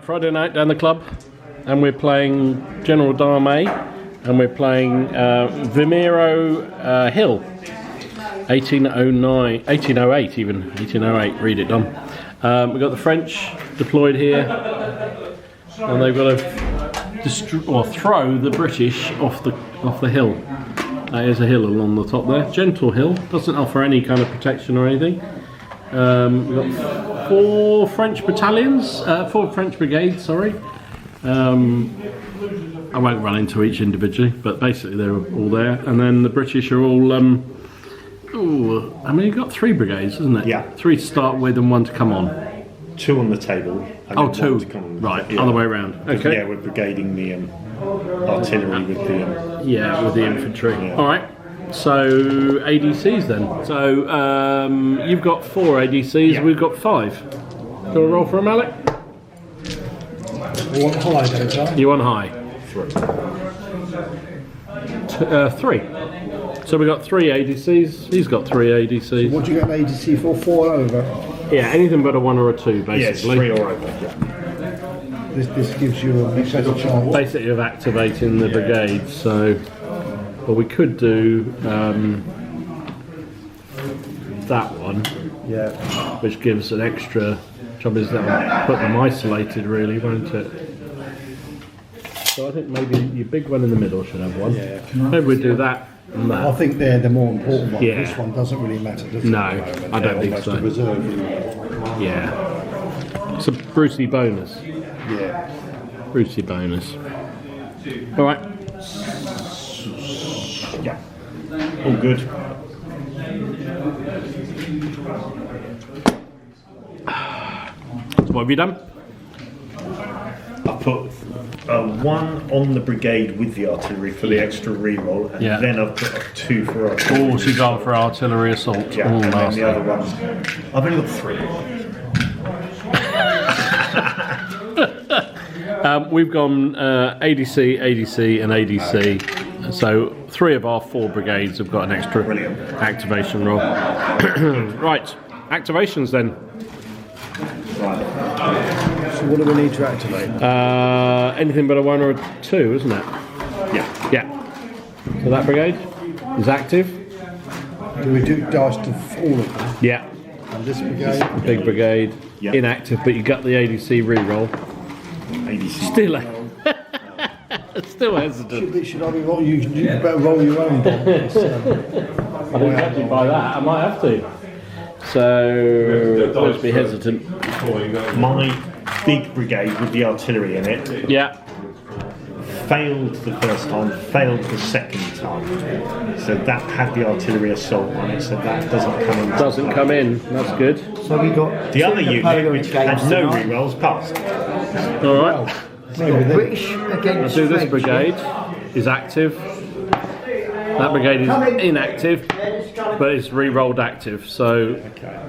Friday night down the club, and we're playing General D'Armée, and we're playing Vimiero Hill, 1809, 1808 even, 1808. Read it, Dom. We've got the French deployed here, and they've got to throw the British off the hill. There's a hill along the top there, gentle hill, doesn't offer any kind of protection or anything. We've got 4 French battalions, 4 French brigades, sorry. I won't run into each individually, but basically they're all there. And then the British are all, I mean, you've got 3 brigades, isn't it? Yeah. 3 to start with and 1 to come on. 2 on the table. And Oh, then 2. 1 to come on. Right, other way around. Okay. Yeah, we're brigading the artillery with the... with the infantry. Yeah. All right. So ADCs then. So you've got 4 ADCs. Yeah. We've got 5. Do you want to roll for them, Alec? You want high, don't I? You want high? 3. So we've got 3 ADCs. He's got 3 ADCs. What do you get an ADC for? 4 over? Yeah, anything but a 1 or a 2, basically. Yeah, it's 3 or over. Yeah. This gives you a better chance. Basically of activating the brigade. So, well, we could do that one. Yeah. Which gives an extra. Trouble is that'll put them isolated, really, won't it? So I think maybe your big one in the middle should have 1. Yeah. Maybe we do that and that. I think they're the more important one. Yeah. This one doesn't really matter, does it? No, at the moment? I don't They're think almost so. a reserve. Yeah. It's a Brucey bonus. Yeah. Brucey bonus. All right. Yeah. All good. So what have you done? I put 1 on the brigade with the artillery for the extra reroll, and Yeah. then I've put 2 for artillery. Oh, she's gone for artillery assault. Yeah, Oh, and then nasty. the other ones. I've only got 3. We've gone ADC, ADC, and ADC. So 3 of our 4 brigades have got an extra Brilliant. activation roll. Right, activations then. Right. So what do we need to activate? Anything but a 1 or a 2, isn't it? Yeah. Yeah. So that brigade is active. Do we do dice to all of them? Yeah. And this brigade? Big brigade, Yeah. inactive, but you got the ADC reroll. ADC. Still hesitant. Should I be rolling? You better roll your own bomb. I think judging by that, I might have to. So let's be hesitant. My big brigade with the artillery in it Yeah. failed the first time, failed the second time. So that had the artillery assault on it, so that doesn't come in. Doesn't come in. That's good. So we got The other unit, which had no rerolls, passed. All right. British against So this French. brigade is active. That brigade is inactive, but it's re-rolled active. So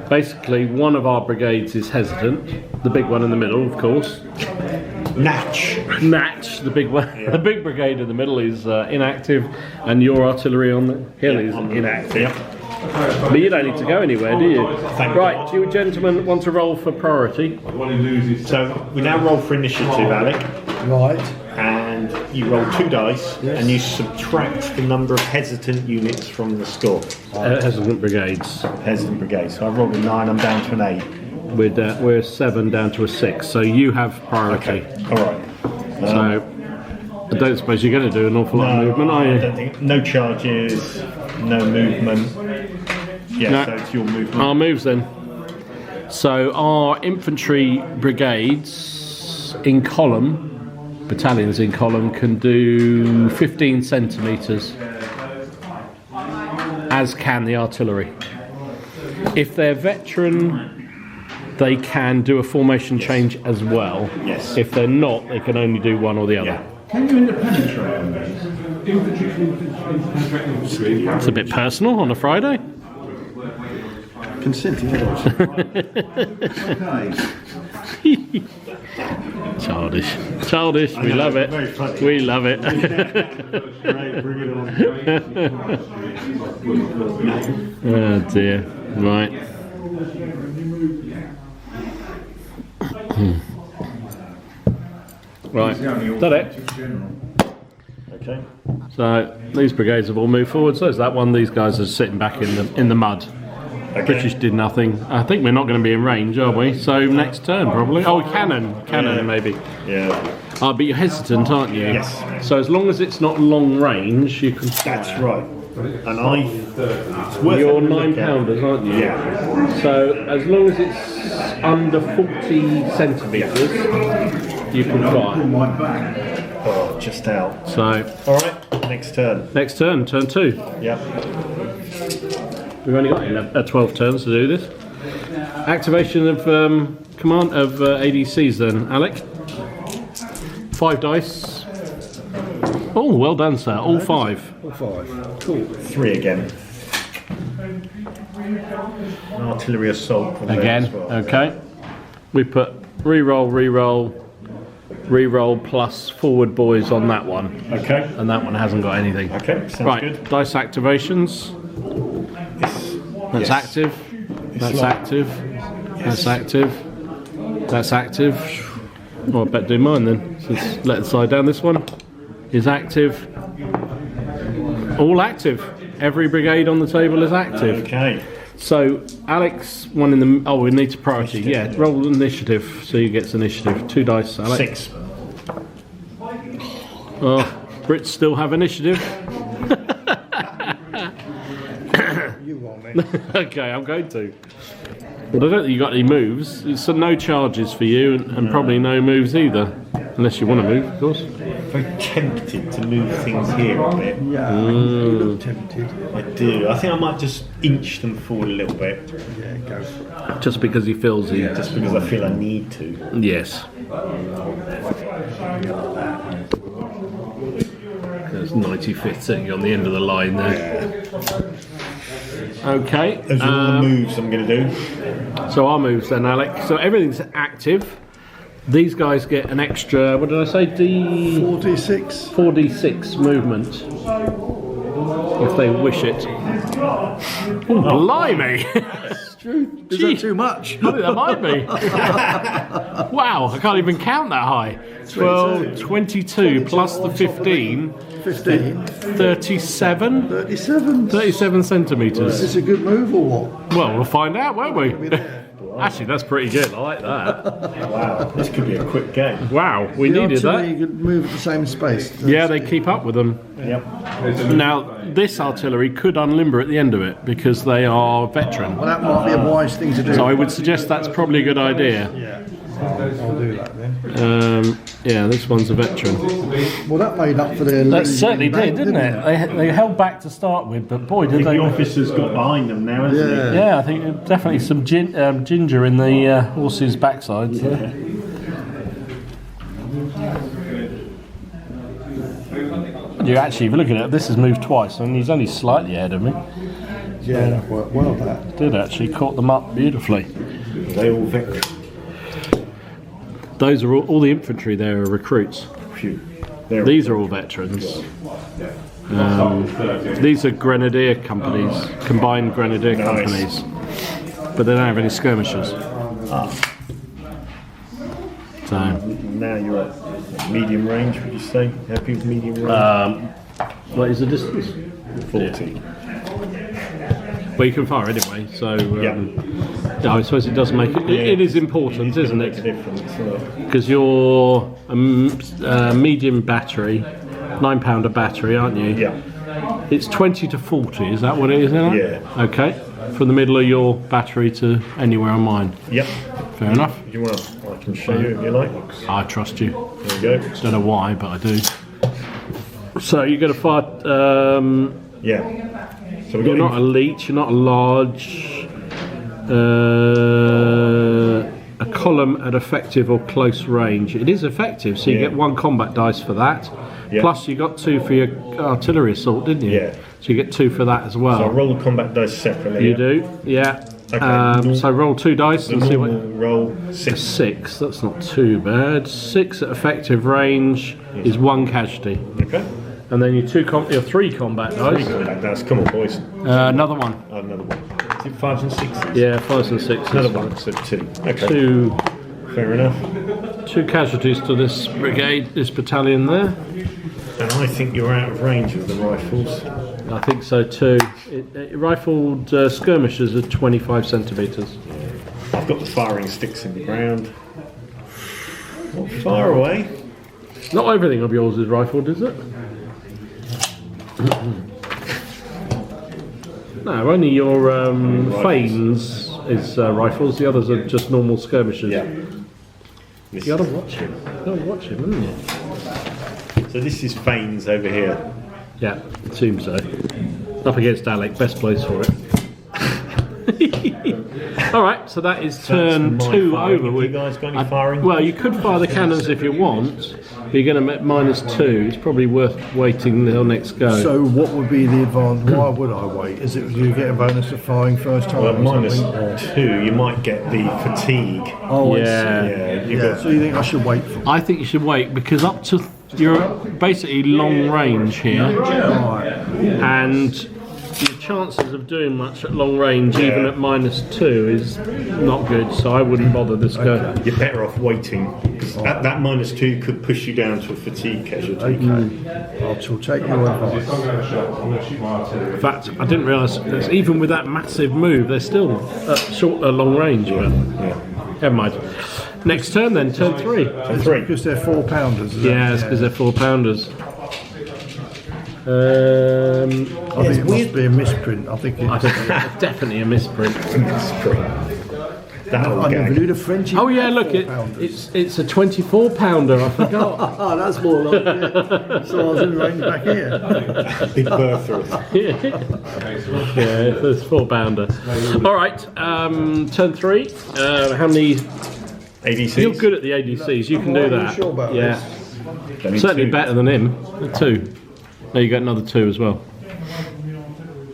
basically, one of our brigades is hesitant. The big one in the middle, of course. Natch. Natch, the big one. The big brigade in the middle is inactive, and your artillery on the hill is inactive. Yep. But you don't need to go anywhere, do you? Thank Right, God. do you gentlemen want to roll for priority? So we now roll for initiative, Alec, right. and you roll 2 dice, and you subtract the number of hesitant units from the score. Hesitant brigades. Hesitant brigade. So I rolled a 9, I'm down to an 8. We're 7 down to a 6, so you have priority. All right. So I don't suppose you're going to do an awful lot of movement, are I you? don't think. No charges, no movement. Yeah, No. so it's your movement. Our moves then. So our infantry brigades in column, battalions in column, can do 15 centimetres, as can the artillery. If they're veteran, they can do a formation change as well. Yes. If they're not, they can only do one or the other. Yeah. Can you independent on those? Infantry can penetrate infantry. It's a bit personal on a Friday. Consenting adults. Okay. Childish. Childish. We love it. Very funny. We love it. Right, bring it on. Oh dear. Right. Right, is that it? Okay. So these brigades have all moved forward. So is that one. These guys are sitting back in the mud. Okay. British did nothing. I think we're not going to be in range, are we? So next turn probably. Oh, cannon maybe. Yeah. Oh, but you're hesitant, aren't you? Yes. So as long as it's not long range, you can fire. That's right. And it's worth You're having a look 9-pounders, aren't you? Yeah. So as long as it's under 40 centimetres, you can fire. Oh, just out. So All right. Next turn. next turn, turn 2. Yep. We've only got 12 turns to do this. Activation of command of ADCs then, Alec. 5 dice. Oh, well done, sir. All 5. All 5. Cool. 3 again. Artillery assault. from there Again, as well. okay. We put reroll, reroll, reroll plus forward boys on that one. Okay. And that one hasn't got anything. Okay. Sounds Right, good. dice activations. That's Yes. active. That's like- active. That's active. That's active. Oh, I better do mine then. So let's let it slide down. This one is active. All active. Every brigade on the table is active. Okay. So Alex, one in the. Oh, we need to priority. Yeah, roll initiative. So he gets initiative. 2 dice, Alex. 6. Oh, Brits still have initiative. You want me? Okay, I'm going to. But I don't think you got any moves. So no charges for you, and probably no moves either, unless you want to move, of course. Very tempted to move things here a bit. Yeah, you look tempted. I do. I think I might just inch them forward a little bit, Yeah, go for it. Just because he feels he. just because I feel I need to. Yes. There's 95th sitting on the end of the line there. Okay. Those are all the moves I'm going to do. So our moves then, Alex. So everything's active. These guys get an extra. What did I say? 46. 4d6 movement, if they wish it. Oh, blimey! Is that too much? I think that might be. Wow, I can't even count that high. 12, 22 plus the 15. 15. 37? 37. 37 centimetres. Is this a good move or what? Well, we'll find out, won't we? Actually, that's pretty good. I like that. Wow, this could be a quick game. Wow, we needed that. You could move at the same space. Yeah, they keep up with them. Yep. Now, this artillery could unlimber at the end of it because they are veteran. Well, that might be a wise thing to do. So I would suggest that's probably a good idea. Yeah, I'll do that then. Yeah, this one's a veteran. Well, that made up for their. That lazy certainly back, did, didn't it? They held back to start with, but boy, did The they. officer's got behind them now, hasn't he? Yeah. Yeah, I think definitely some ginger in the horses' backsides. Yeah. You actually, if you look at it, this has moved twice, and he's only slightly ahead of me. Yeah, that worked well. That. Did actually caught them up beautifully. They all veteran. Those are all the infantry there are recruits. Phew. These are all veterans. These are grenadier companies, combined grenadier Nice. companies, but they don't have any skirmishers. So, Now you're at medium range, would you say? Happy with medium range? what is the distance? 40. Well, you can fire anyway, so Yeah. I suppose it does make it. It is important, isn't Makes a it? difference. Because you're a medium battery, 9-pounder battery, aren't you? Yeah. It's 20 to 40. Is that what it is now? Yeah. Okay. From the middle of your battery to anywhere on mine. Yep. Fair enough. You want to? I can show you if you like. I trust you. There we go. Don't know why, but I do. So you're going to fire. Yeah. So we've You're got not elite. You're not a large. A column at effective or close range. It is effective, so you Yeah. get 1 combat dice for that. Yeah. Plus, you got 2 for your artillery assault, didn't you? Yeah. So you get 2 for that as well. So I roll the combat dice separately. You yeah? do, yeah. Okay. So roll 2 dice The and see what. normal roll 6. 6. That's not too bad. 6 at effective range is 1 casualty, Okay. and then your 3 combat dice. Combat dice. Come on, boys. Another one. Another one. Is it 5s and 6s? Yeah, 5s and 6s. Another one. So 2. Okay. 2. Fair enough. 2 casualties to this brigade, this battalion there. And I think you're out of range of the rifles. I think so too. Rifled skirmishers are 25 centimetres. I've got the firing sticks in the ground. Not far away. Not everything of yours is rifled, is it? No, only your Fanes is rifles. The others are just normal skirmishers. Yeah. You gotta watch him. You gotta watch him, haven't you? So this is Fanes over here. Yeah, it seems so. Up against Alec, best place for it. Alright, so that is turn That's my 2 firing. over. Have you guys got any firing? Well, you could fire the cannons if you want, but you're going to make -2. It's probably worth waiting until next go. So what would be the advantage? Why would I wait? Is it you get a bonus of firing first time? Well, or something? -2, you might get the fatigue. Oh, Yeah. Yeah, you got So you think I should wait for? I think you should wait because up to you're basically long range here, Right. and your chances of doing much at long range, even at -2, is not good. So I wouldn't bother this go. You're better off waiting because that -2 could push you down to a fatigue casualty. I'll take your advice. I'm going to shoot. I'm going to shoot my artillery. In fact, I didn't realise that even with that massive move, they're still at long range. But never mind. Next turn then, turn 3. And 3. Because they're 4-pounders. is Yeah, it's it? because they're 4-pounders. I think it must be a misprint. I think I it's. think it's definitely a misprint. That'll I never gag. knew the French. Oh yeah, look, it's a 24-pounder. I forgot. Oh, that's more like it. So I was in the range back here. Big Bertha. Yeah, it's a 4-pounder. All right, turn 3. How many? ADCs. You're good at the ADCs. You can do Are you that. sure about Yeah, Don't need certainly 2. better than him. 2. No, you get another 2 as well.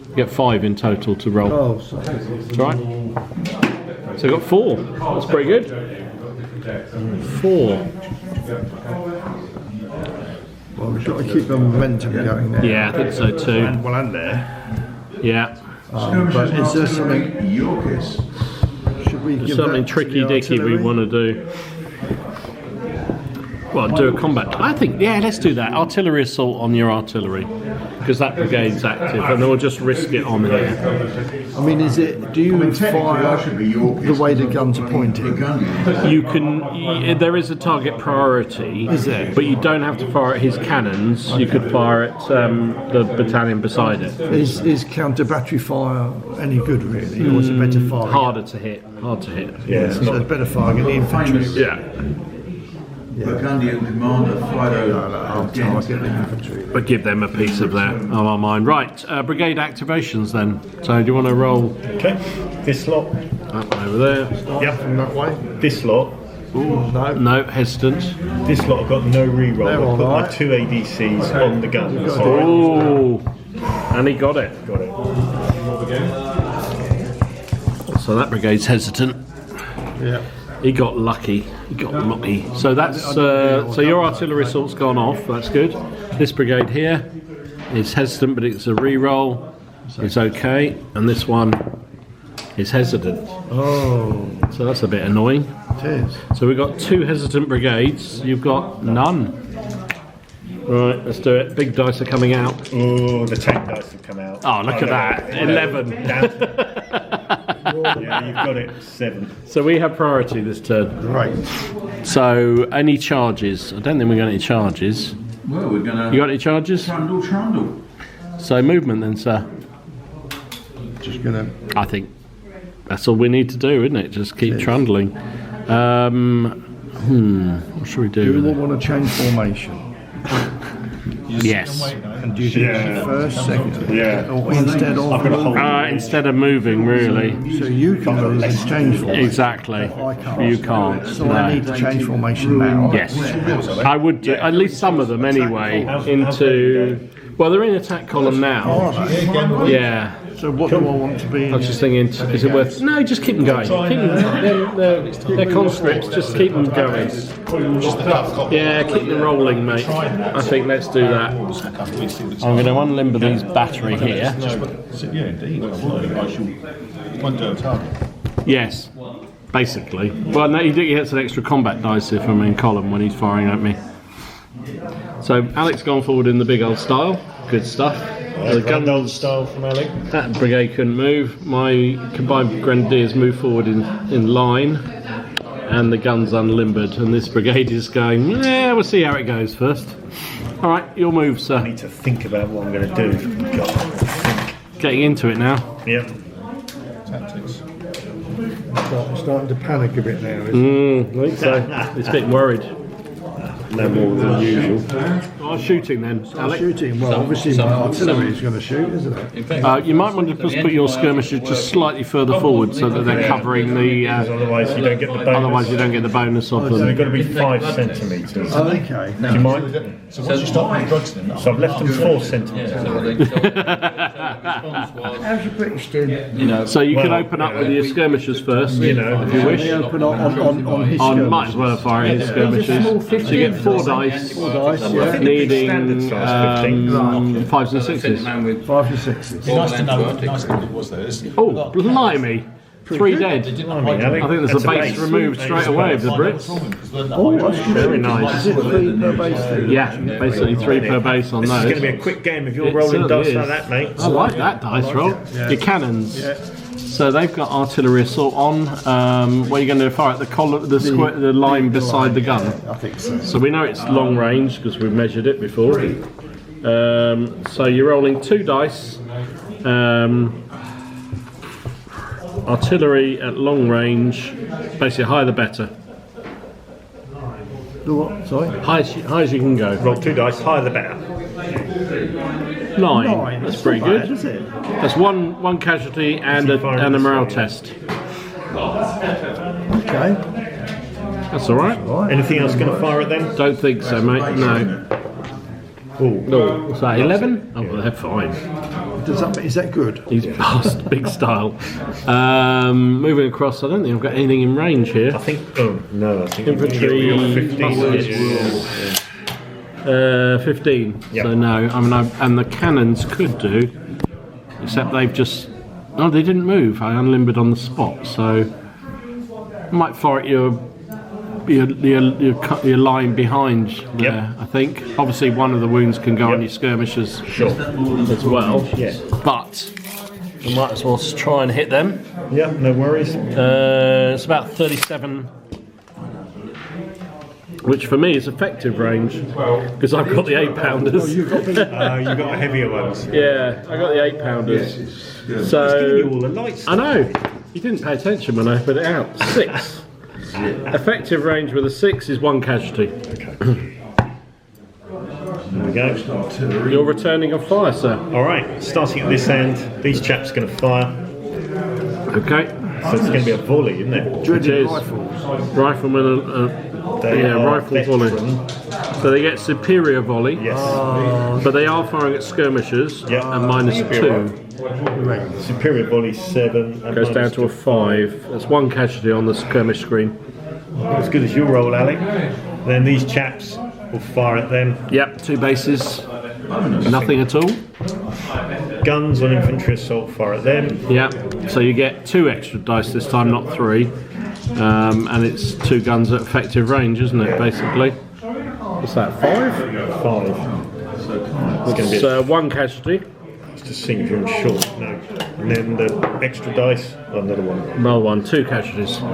You get 5 in total to roll. Oh, sorry. That's right. So you got 4. That's pretty good. 4. Well, we've got to keep the momentum going there. Yeah, I think so too. And there. Yeah. But is there something? Should we There's give something that to tricky the dicky we artillery? want to do. Well, do a combat. I think, yeah, let's do that. Artillery assault on your artillery. Because that brigade's active and then we'll just risk it on here. I mean, is it? Do you fire the way the guns are pointing? You can, there is a target priority. Is there? But you don't have to fire at his cannons. You could fire at the battalion beside it. Is counter battery fire any good really, or is it better fire? Harder to hit. Hard to hit. Yeah, it's So not. it's better fire at the infantry. Yeah. Burgundian commander Fido I'll target the infantry. But give them a piece of that of our mind. Right, brigade activations then. So do you want to roll Okay. This lot. up over there? Yep. From that way. This lot. No. No, hesitant. This lot. I've got no reroll. They're I've put my alright. 2 ADCs on the guns. Oh, and he got it. Got it. So that brigade's hesitant. Yeah. He got lucky. He got lucky. So that's so your artillery assault's gone off. That's good. This brigade here is hesitant, but it's a re-roll. It's okay. And this one is hesitant. Oh, So that's a bit annoying. it is. So we've got 2 hesitant brigades. You've got none. Right, let's do it. Big dice are coming out. Oh, the tank dice have come out. Oh, look at that. 11. Yeah, you've got it. 7. So we have priority this turn. Right. So any charges? I don't think we got any charges. Well, we're going You to got any charges? trundle. So movement then, sir. Just gonna. I think that's all we need to do, isn't it? Just keep trundling. What should we do? Do with we it? want to change formation? Yes. And do you think it's first, second? Yeah. Or instead of. I've got a whole. Instead of moving, really. So you can move and change formation. Exactly. I can't. You can't. So I need to change formation now. Yes. I would do, at least some of them anyway, into... Well, they're in attack column now. Yeah. So what do I want to be I in? was just thinking, is it worth... No, just keep them going. Keep them, they're conscripts, just keep them going. Yeah, keep them rolling, mate. I think let's do that. I'm going to unlimber these battery here. Yeah, indeed. I shall wonder a target. Yes. basically. Well, no, he gets an extra combat dice if I'm in column when he's firing at me. So Alex gone forward in the big old style. Good stuff. The Grand gun old style from Alec. that brigade couldn't move. My combined grenadiers move forward in line, and the gun's unlimbered. And this brigade is going. Yeah, we'll see how it goes first. All right, your move, I sir. need to think about what I'm going to do. God. Getting into it now. Yep. Tactics. Starting to panic a bit now. Isn't I think so. It's a bit worried. No more than usual. Oh, shooting then, Alex. shooting? Well, obviously my artillery is going to shoot, isn't it? You might want to just put your skirmishers just slightly further forward so that they're covering the. Otherwise, you don't get the bonus. Otherwise, you don't get the bonus of So them. they've got to be 5 centimetres. Oh, okay. Do you mind? So once you start putting drugs in them, So I've left them 4 centimetres. How's your British doing? So you can Well, open up with your skirmishers first, You know, if you wish. We open on his On might as well fire his skirmishers. So you get 4 dice, dice, needing standard size 15. 5s and 6s. 5 and 6s. nice to know what it was there. Oh, blimey! 3 dead. I think there's a base removed straight away of the Brits. Oh, that's good. Very nice. Is it 3 per base thing? Yeah, basically 3 per base on This is going to be those. a quick game if you're It rolling certainly dice is. like that, mate. I like that dice roll. Your cannons. So they've got artillery assault on. What are you going to fire at the line beside the gun? I think so. So we know it's long range because we've measured it before. So you're rolling 2 dice. Artillery at long range, basically higher the better. The what? Sorry? High as you can go. Roll 2 dice, higher the better. 9. That's pretty not good. bad, is it? That's one casualty and a morale test. Okay. That's all right. Anything else going to fire at them? Don't think so, mate. No. Oh, No. What's that? 11? Oh, well, they're fine. Is that good? He's past big style. Moving across, I don't think I've got anything in range here. I think. Oh no, I think Infantry you're 15. buses. Yeah. 15. Yep. So no, I mean, and the cannons could do, except they've just. No, they didn't move. I unlimbered on the spot, so I might fire at your line behind there. Yep. I think. Obviously, one of the wounds can go on your skirmishers Sure. as well. Yeah. But we might as well try and hit them. Yeah, no worries. It's about 37, which for me is effective range because I've got the 8-pounders. You've got heavier ones. Yeah, I got the 8-pounders. Giving So you all the lights. I know you didn't pay attention when I put it out. 6. Effective range with a 6 is 1 casualty. There we go. You're returning a fire, sir. All right, starting at this end, these chaps are going to fire. Okay. So it's going to be a volley, isn't it? Dreaded Cheers. rifles. Rifleman, They are rifle volley. veteran. So they get superior volley, Yes. but they are firing at skirmishers Yeah. and minus Superior. 2. Superior volley 7. And Goes down minus to a 5. That's 1 casualty on the skirmish screen. as good as your roll, Alec. Then these chaps will fire at them. Yep, 2 bases. Nothing at all. Guns on infantry assault fire at them. Yep. So you get 2 extra dice this time, not 3. And it's 2 guns at effective range, isn't it, basically? What's that, 5? 5. It's going to be So 1 casualty. just seeing if you're short. No. And then the extra dice. Oh, another one. Another 1, 2 casualties. 4.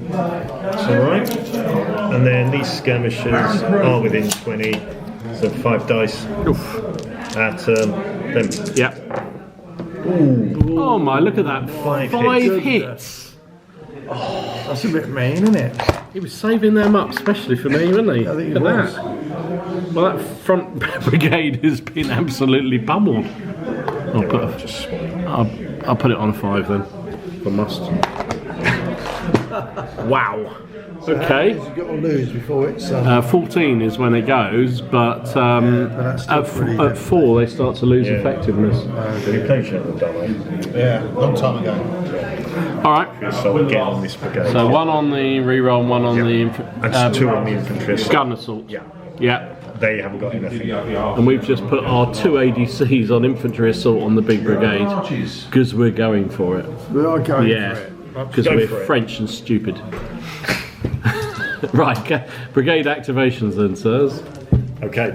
That's alright. And then these skirmishers are within 20. So 5 dice at them. Yep. Oh my, look at that. 5 5 hits. hits. That's a bit mean, isn't it? He was saving them up, especially for me, wasn't he? I think he Look at was. that. Well, that front brigade has been absolutely pummeled. I'll put it on a 5 then, if I must. Wow. Okay. You've got to lose before it's... 14 is when it goes, but that's still pretty at 4 they start to lose effectiveness. You played Sheffield, don't we? Yeah, long time ago. All right. So we'll get on this brigade. So 1 on the reroll, 1 on the That's 2 on the infantry assault. gun assault. Yeah. Yeah. They haven't got anything. And we've just put our 2 ADCs on infantry assault on the big brigade because we're going for it. We are going Yeah. for it. because Go we're for it. French and stupid. Right, Brigade Activations then, sirs. Okay.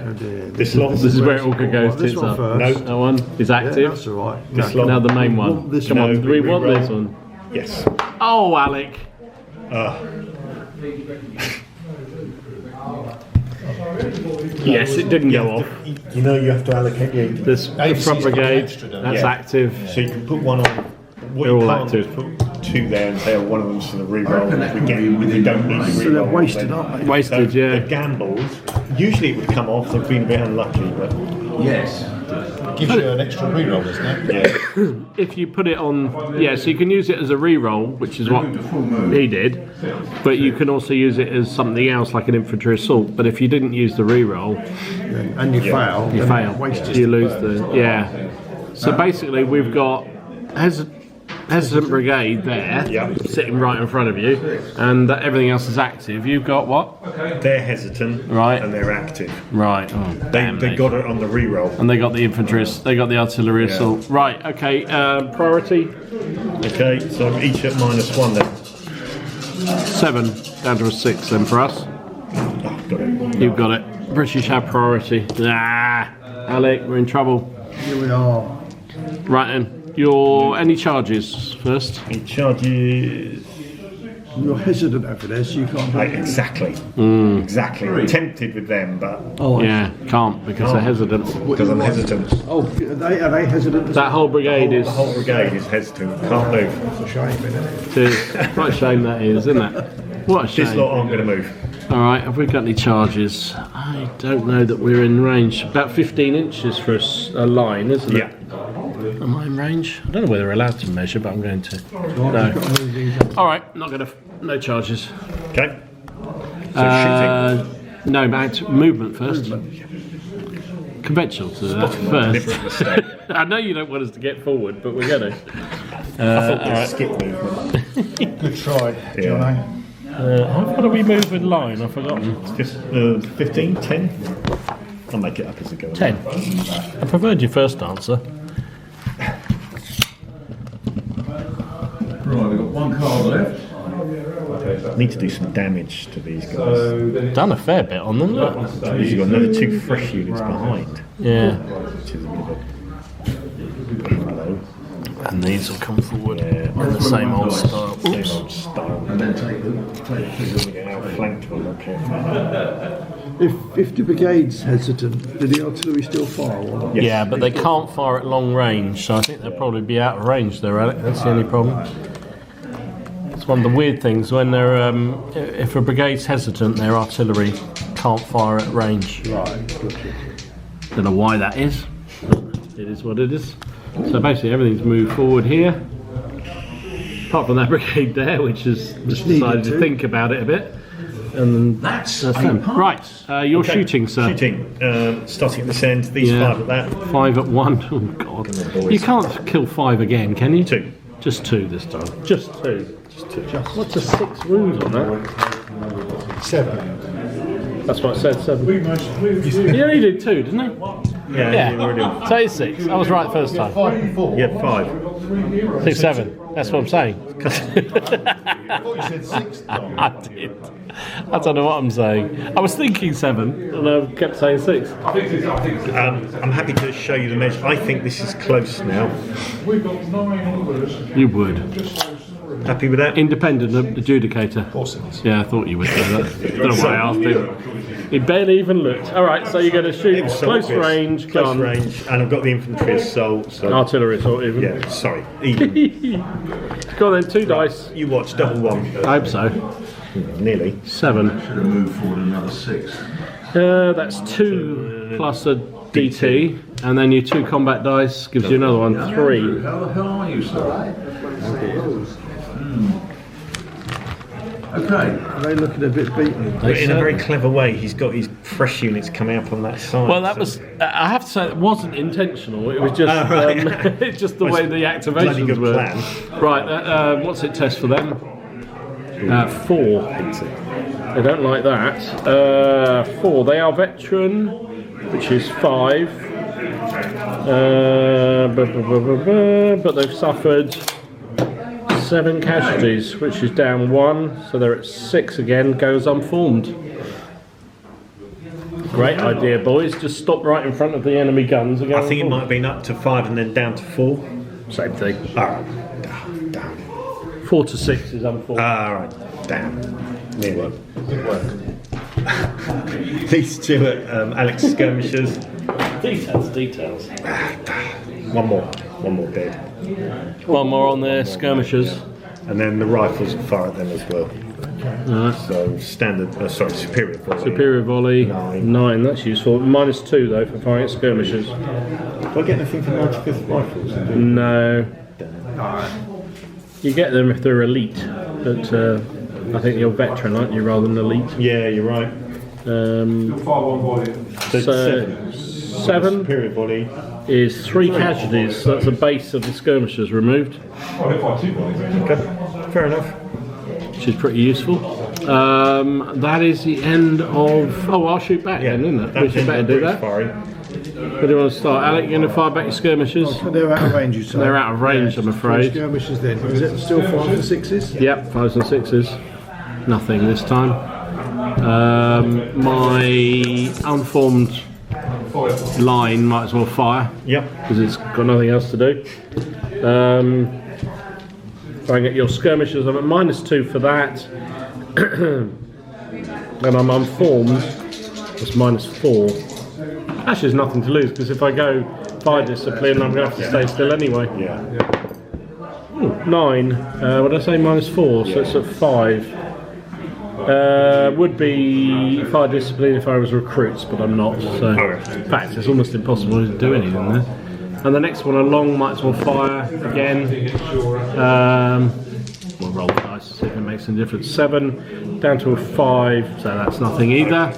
This lot. This is where it all could go. This tits one up. first. No. That one is Yeah, active. that's all right. This No. lot. Now the main one. want this Come one. on, do we want Reroll. this one? Yes. Oh, Alec. Yes, it didn't go off. You know you have to allocate the AP. This the front brigade, that's Yeah. active. So you can put one on. What They're you all can't do is active. put two there and say, oh, one of them's for the reroll. We don't need the reroll. So they're wasted, aren't they? Wasted, So yeah. the gambles, usually it would come off. They've been a bit unlucky, but Yes. Gives you an extra reroll, doesn't it? yeah. If you put it on, yeah, so you can use it as a re-roll, which is what he did, but you can also use it as something else like an infantry assault. But if you didn't use the re-roll, And you fail. you then fail. Wasted. You lose the, yeah. So basically we've got Hesitant Brigade there, Yeah. sitting right in front of you, and everything else is active. You've got what? They're hesitant, Right. and they're active. Right. Oh, damn, They mate. got it on the reroll. And they got the infantry, they got the artillery assault. Right, okay, priority Okay, so I'm each at -1 then. 7, down to a 6 then for us. Oh, got it. You've got it. British have priority. Ah, Alec, we're in trouble. Here we are. Right then, any charges first? He charges. You're hesitant over there, so you can't do it. Exactly. Exactly. I'm tempted with them, but Oh, Yeah, can't because they're hesitant. because I'm hesitant. Oh, are they hesitant? That whole brigade is. The whole brigade is hesitant. Can't move. It's a shame, isn't it? What a shame that is, isn't it? What a This shame. lot aren't going to move. Alright, have we got any charges? I don't know that we're in range. About 15 inches for a line, isn't it? Yeah. Am I in range? I don't know whether we're allowed to measure, but I'm going to. No. Alright, not going to. No charges. Okay. So No, but movement first. Conventional to that Deliberate first. mistake. I know you don't want us to get forward, but we're going to. I thought we'd skip movement. Good try, Johnny. How far do we move in line? I've forgotten. Just 15, 10. I'll make it up as I go. 10. I preferred your first answer. Right, we've got one card left. Need to do some damage to these guys. Done a fair bit on them, look. You've got another 2 fresh units behind. Yeah. Which is a bit of a hello. And these will come forward in the same old style. Same Oops. old style. And then take Get outflanked when I'm careful. If the brigade's hesitant, do the artillery still fire? Or not? Yeah, but they can't fire at long range, so I think they'll probably be out of range there, Alec. That's the only problem. It's one of the weird things when they're, if a brigade's hesitant, their artillery can't fire at range. Right, gotcha. Don't know why that is. It is what it is. So basically everything's moved forward here. Apart from that brigade there, which has just decided to think about it a bit. And That's them. Right, you're Okay, shooting, sir. Shooting. Starting at this end, these Yeah. 5 at that. 5 at 1. Oh, God. boys. You can't kill 5 again, can you? 2. Just 2 this time. Just 2. Just 2. What's a 6 wounds on that? 7. That's what I said, 7. He only did 2, didn't he? Yeah, you already done. So it's 6. I was right first time. 4. Yeah, 5. 6, 7. That's what I'm saying. I thought you said 6. I did. I don't know what I'm saying. I was thinking 7, and I kept saying 6. I'm happy to show you the measure. I think this is close now. You would. Happy with that? Independent adjudicator. Of course it is. Yeah, I thought you would say that. I don't know why I asked him. He barely even looked. Alright, so you're going to shoot close range, Close gun, range, and I've got the infantry assault. So artillery assault even. yeah, sorry. Even. Go on then, 2 dice. You watch double 1. I hope so. Nearly. 7. Should have moved forward another 6. That's 2 plus a DT, and then your 2 combat dice gives you another one, 3. How the hell are you, sir? Okay. Are they looking a bit beaten? But in a very clever way, he's got his fresh units coming up on that side. Well, that was, I have to say, it wasn't intentional. It was just, it's just the way the bloody activations good were. plan. Right, what's it test for them? 4. They don't like that. 4. They are veteran, which is 5. But they've suffered 7 casualties, which is down 1, so they're at 6 again, goes unformed. Great idea, boys. Just stop right in front of the enemy guns and go I think it unformed. might have been up to 5 and then down to 4. Same thing. Alright. Damn. 4 to 6 is unformed. Alright. Damn. Nearly. These two are Alex skirmishers. Details. One more dead. One more on their skirmishers. And then the rifles will fire at them as well. Alright. So standard, superior volley. Superior volley, 9. 9, that's useful. -2 though for firing at skirmishers. Do I get anything for 95th rifles? No. You get them if they're elite, but I think you're veteran, aren't you, rather than elite? Yeah, you're right. Fire one body. So So 7 superior volley. is 3 casualties, so that's the base of the skirmishers removed, Oh, they fire 2 bodies. Okay, fair enough. which is pretty useful. That is the end of... Oh, I'll shoot back then, isn't it? We should better do that. Firing. Where do you want to start? Alec, you going to fire back your skirmishers? They're out of range, you say? They're out of range, I'm afraid. Skirmishers then. Is it still 5 and 6s? Yep, 5s and 6s. Nothing this time. My unformed line might as well fire Yep. because it's got nothing else to do. If I get your skirmishers, I'm at -2 for that. And I'm unformed. It's -4. Actually, there's nothing to lose because if I go fire discipline, I'm going to have to stay still anyway. Yeah. 9. What did I say? -4, so it's at 5. Would be fire discipline if I was recruits, but I'm not. So, in fact, it's almost impossible to do anything there. And the next one along might as well fire again. We'll roll the dice to see if it makes any difference. 7 down to a 5, so that's nothing either.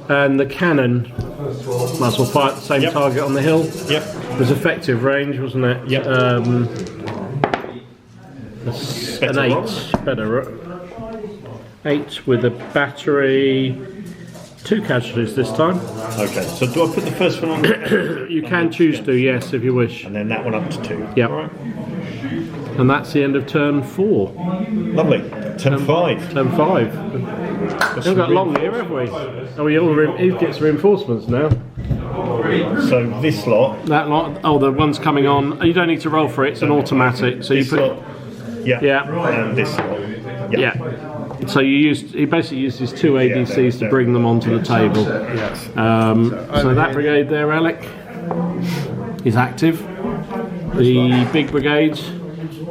And the cannon might as well fire at the same target on the hill. Yep. It was effective range, wasn't it? Yep. An Better 8. roll. Better. 8 with a battery. 2 casualties this time. Okay, so do I put the first one on You can choose to, yes, if you wish. and then that one up to 2? Yep. All right. And that's the end of turn 4. Lovely. Turn 5. Turn 5. We've got long here, haven't we? Oh, he gets reinforcements now. So this lot. That lot. Oh, the one's coming on. You don't need to roll for it. It's an automatic. So you This put. lot. Yeah. Yeah. And this lot. Yeah. So he basically used his 2 ADCs to bring them onto the table. So that brigade there, Alec, is active. The big brigade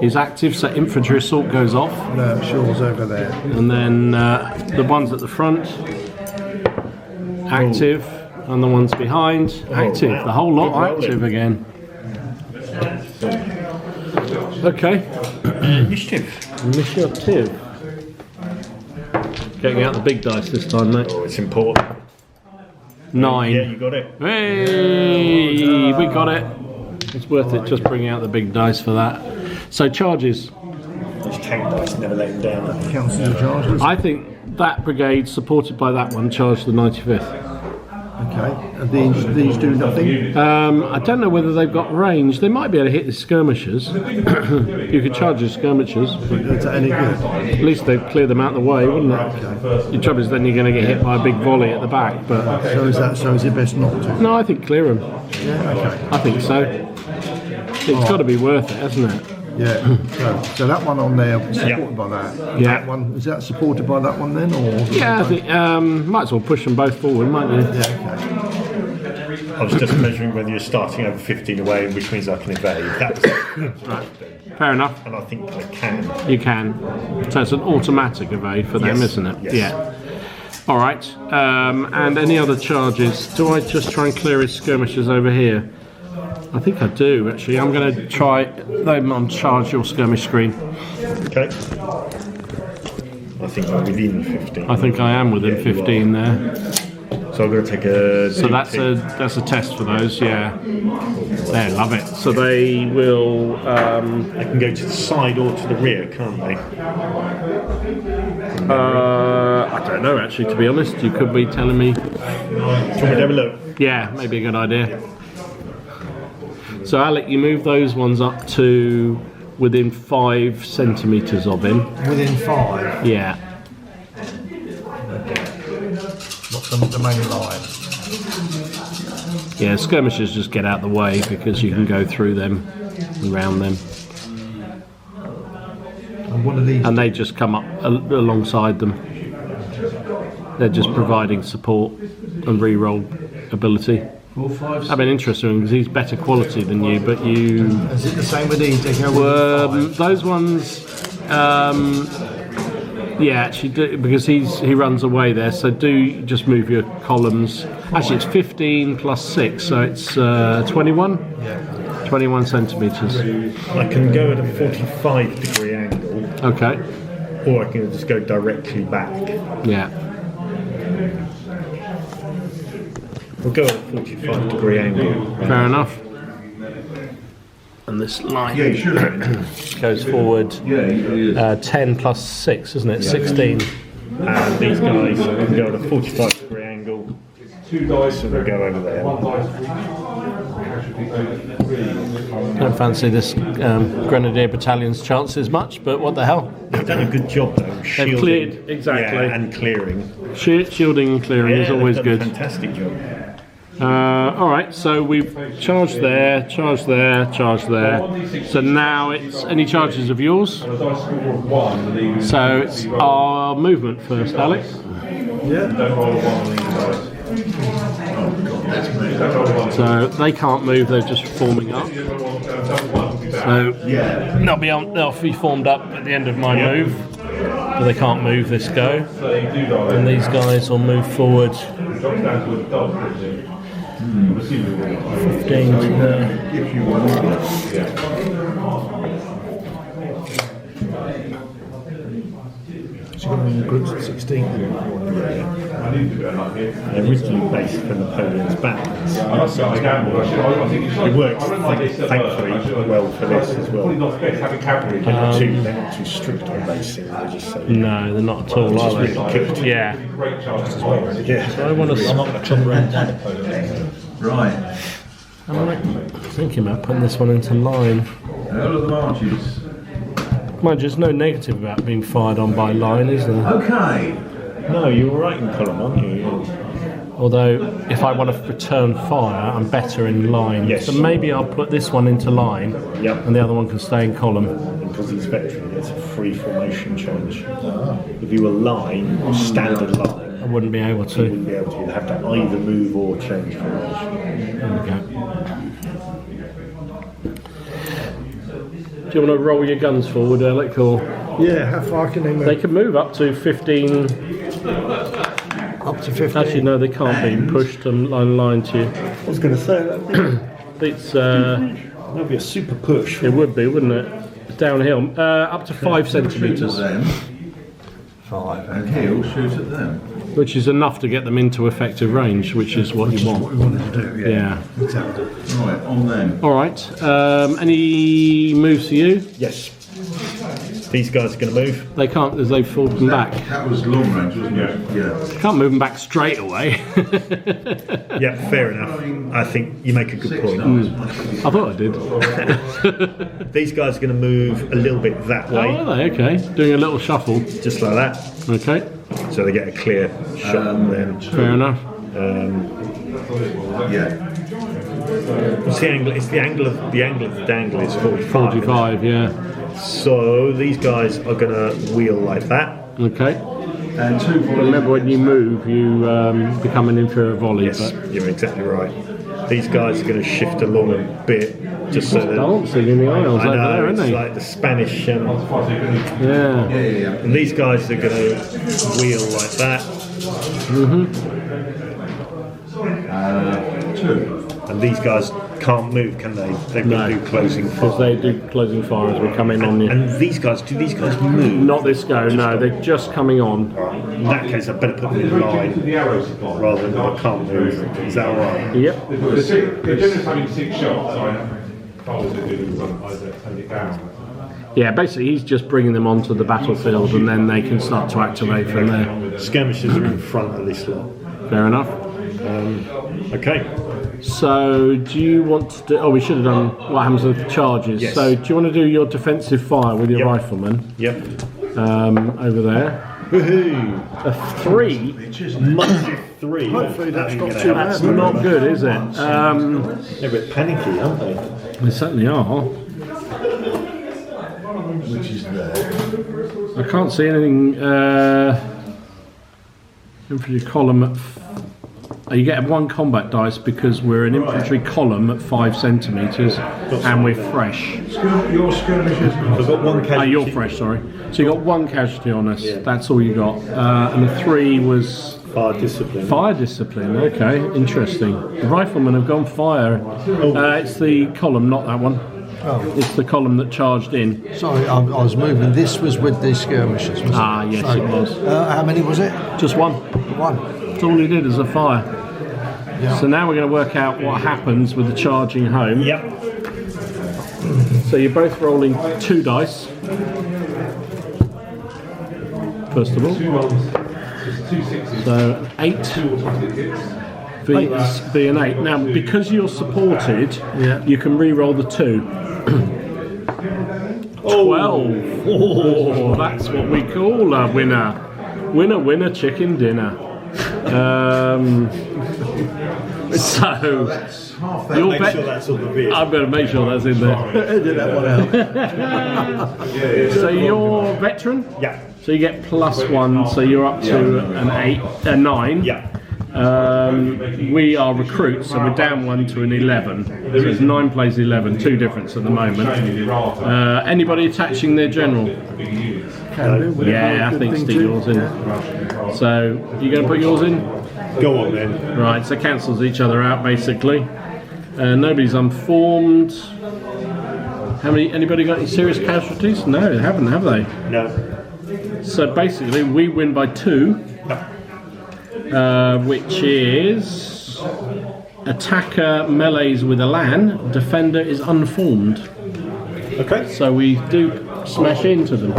is active. So infantry assault goes off, No, Shaw's over there. and then the ones at the front active, and the ones behind active. wow. The whole lot Good rolling. active again. Okay. Initiative. Getting out the big dice this time, mate. Oh, it's important. 9. Yeah, you got it. Hey, we got it. It's worth it just bringing out the big dice for that. So charges. These tank dice never let him down. Council of charges. I think that brigade, supported by that one, charged the 95th. Okay. And these do nothing. I don't know whether they've got range. They might be able to hit the skirmishers. You could charge the skirmishers. Is that any good? At least they'd clear them out the way, wouldn't it? The trouble is then you're going to get hit by a big volley at the back. But So is it best not to? no, I think clear them. Yeah. Okay. I think so. It's got to be worth it, hasn't it? Yeah. So that one on there supported by that. Yeah. That one is that supported by that one then, or? Yeah, I think might as well push them both forward, mightn't you? Yeah. Okay. I was just measuring whether you're starting over 15 away, which means I can evade. That's Fair enough. and I think I can. You can. So it's an automatic evade for them, Yes, isn't it? yes. Yeah. All right. And any other charges? Do I just try and clear his skirmishers over here? I think I do, actually. I'm going to try them on charge your skirmish screen. Okay. I think I'm within 15. I think I am within Yeah, you 15 there. So I'm going to take a. So that's a test for those, yeah. They love it. So they will. They can go to the side or to the rear, can't they? I don't know, actually. To be honest, you could be telling me. Do you want me to have a look? Yeah, maybe a good idea. So Alec, you move those ones up to within 5 centimetres of him. Within 5. Yeah. What's the main line? Yeah, skirmishers just get out the way because you can go through them and round them. And what are these? And they just come up alongside them. They're just providing support and re-roll ability. 4, 5, I've been interested because he's better quality than you, but you... Is it the same with these? They go within 5? Those ones... yeah, actually, because he runs away there, so do just move your columns. Actually, it's 15 plus 6, so it's 21? Yeah. 21 centimetres. I can go at a 45 degree angle, Okay, or I can just go directly back. yeah. We'll go at a 45 degree angle. Fair enough. And this line yeah, you should have. goes forward Yeah, he is. 10 plus 6, isn't it? 16. And these guys can go at a 45 degree angle, 2 dice. so we'll go over there. 1 dice for each. Casualty over 3. Don't fancy this Grenadier Battalion's chances much, but what the hell? They've done a good job though, shielding. cleared, exactly. Yeah, and clearing. Shielding and clearing is Yeah, always they've done good. a fantastic job. Alright, so we've charged there, charged there, charged there. So now it's any charges of yours. A dice score of 1. Leaving So it's our movement first, Alex. Don't roll a 1 on either dice. Don't roll a 1. So they can't move, they're just forming up. So they'll be formed up at the end of my move. But they can't move this go. So you do die. And these guys will move forward It drops down to a dog, I presume. I'm assuming we're not. 15 to there. If you want. Yeah. So you're in groups of 16. I need to do it like here. Originally based for Napoleon's battles. I gambled. I think it should. It works, I went like this at thankfully, first. I should- well for this as Probably well. not best having cavalry. They're not too strict on basing, they just say. No, they're not at all, are they? Yeah. Great chance as well. Yeah. I want to. I'm not going to chop around down Napoleon. Right. I'm thinking about putting this one into line. How are the marches? Mind you, there's no negative about being fired on by line, is there? Okay. No, you're all right in column, aren't you? Although, if I want to return fire, I'm better in line. Yes. So maybe I'll put this one into line, Yep. and the other one can stay in column. Because he's veteran, it's a free formation change. If you were line, or standard line, I wouldn't be able you to. wouldn't be able to. You'd have to either move or change formation. There we go. Do you want to roll your guns forward, Alec, or Yeah, how far can they move? they can move up to 15? Up to 15. Actually, no, they can't be pushed and line to you. I was going to say that. It's That'd be a super push. it would be, wouldn't it? Downhill, up to 5 Shoot at centimetres, them, 5. and he'll shoot at them. which is enough to get them into effective range, which is what you What want. we wanted to do, Yeah. Exactly. Right, on them. All right. Any moves for you? Yes. These guys are going to move. They can't, as they've fallen back. That was long range, wasn't it? Yeah. Can't move them back straight away. Yeah, fair enough. I think you make a good point. I thought I did. These guys are going to move a little bit that Oh, way, are they? Okay. Doing a little shuffle. just like that, Okay. so they get a clear shot on them. Fair enough. Yeah. What's the angle? It's the angle of the dangle is 45. 45, yeah. So these guys are going to wheel like that. Okay. And 2 for Remember, when you move, you become an inferior volley. Yes, But you're exactly right. These guys are going to shift along a bit, just so that. dancing in the aisles I over know, there, it's aren't they? like the Spanish. Yeah. Yeah. And these guys are going to wheel like that. 2. And these guys can't move, can they? They've got to do closing Because fire. they do closing fire as we come in on you. And these guys, do these guys move? Not this go, no. They're just coming on. In that case, I better put them in line The arrow supply. rather than I can't move. Is that alright? Yep. The generous having 6 shots, if I was to do one, I'd turn it down. Yeah, basically he's just bringing them onto the battlefield and then they can start to activate from there. Skirmishers are in front of this lot. Fair enough. Okay. So do you want to do? Oh, we should have done what happens with charges. Yes. So do you want to do your defensive fire with your rifleman? Yep. Over there. Woohoo! A 3. Massive 3. Hopefully that's not too That's bad. not good, is it? They're a bit panicky, aren't they? They certainly are. Which is there. I can't see anything. Infantry column at. You get 1 combat dice because we're an infantry column at 5 centimetres and we're fresh. Your skirmishers. I've got 1 casualty. You're fresh, sorry. So you got 1 casualty on us. That's all you got. And the 3 was Fire discipline. fire discipline. Okay, interesting. The riflemen have gone fire. It's the column, not that one. Oh. It's the column that charged in. Sorry, I was moving. This was with the skirmishers, wasn't it? Yes, it was. How many was it? Just 1. 1. That's all he did is a fire. Yeah. So now we're going to work out what happens with the charging home. Yep. So you're both rolling 2 dice. First of all. So 8 be an 8. Now because you're supported, you can re-roll the 2. 12. Oh, that's what we call a winner. Winner, winner, chicken dinner. So you'll Make sure that's on the vid. I'm going to make sure that's in there. Edit that one out. So you're veteran. Yeah. So you get +1. So you're up to an 9. Yeah. We are recruits, so we're down 1 to an 11. So it's 9 plays 11, 2 difference at the moment. Anybody attaching their general? Yeah, I think stick yours in. So you going to put yours in? Go on then. Right, so cancels each other out basically. Nobody's unformed. Anybody got any serious casualties? No, they haven't, have they? No. So basically we win by 2. Which is attacker melees with a LAN, defender is unformed. Okay. So we do smash into them.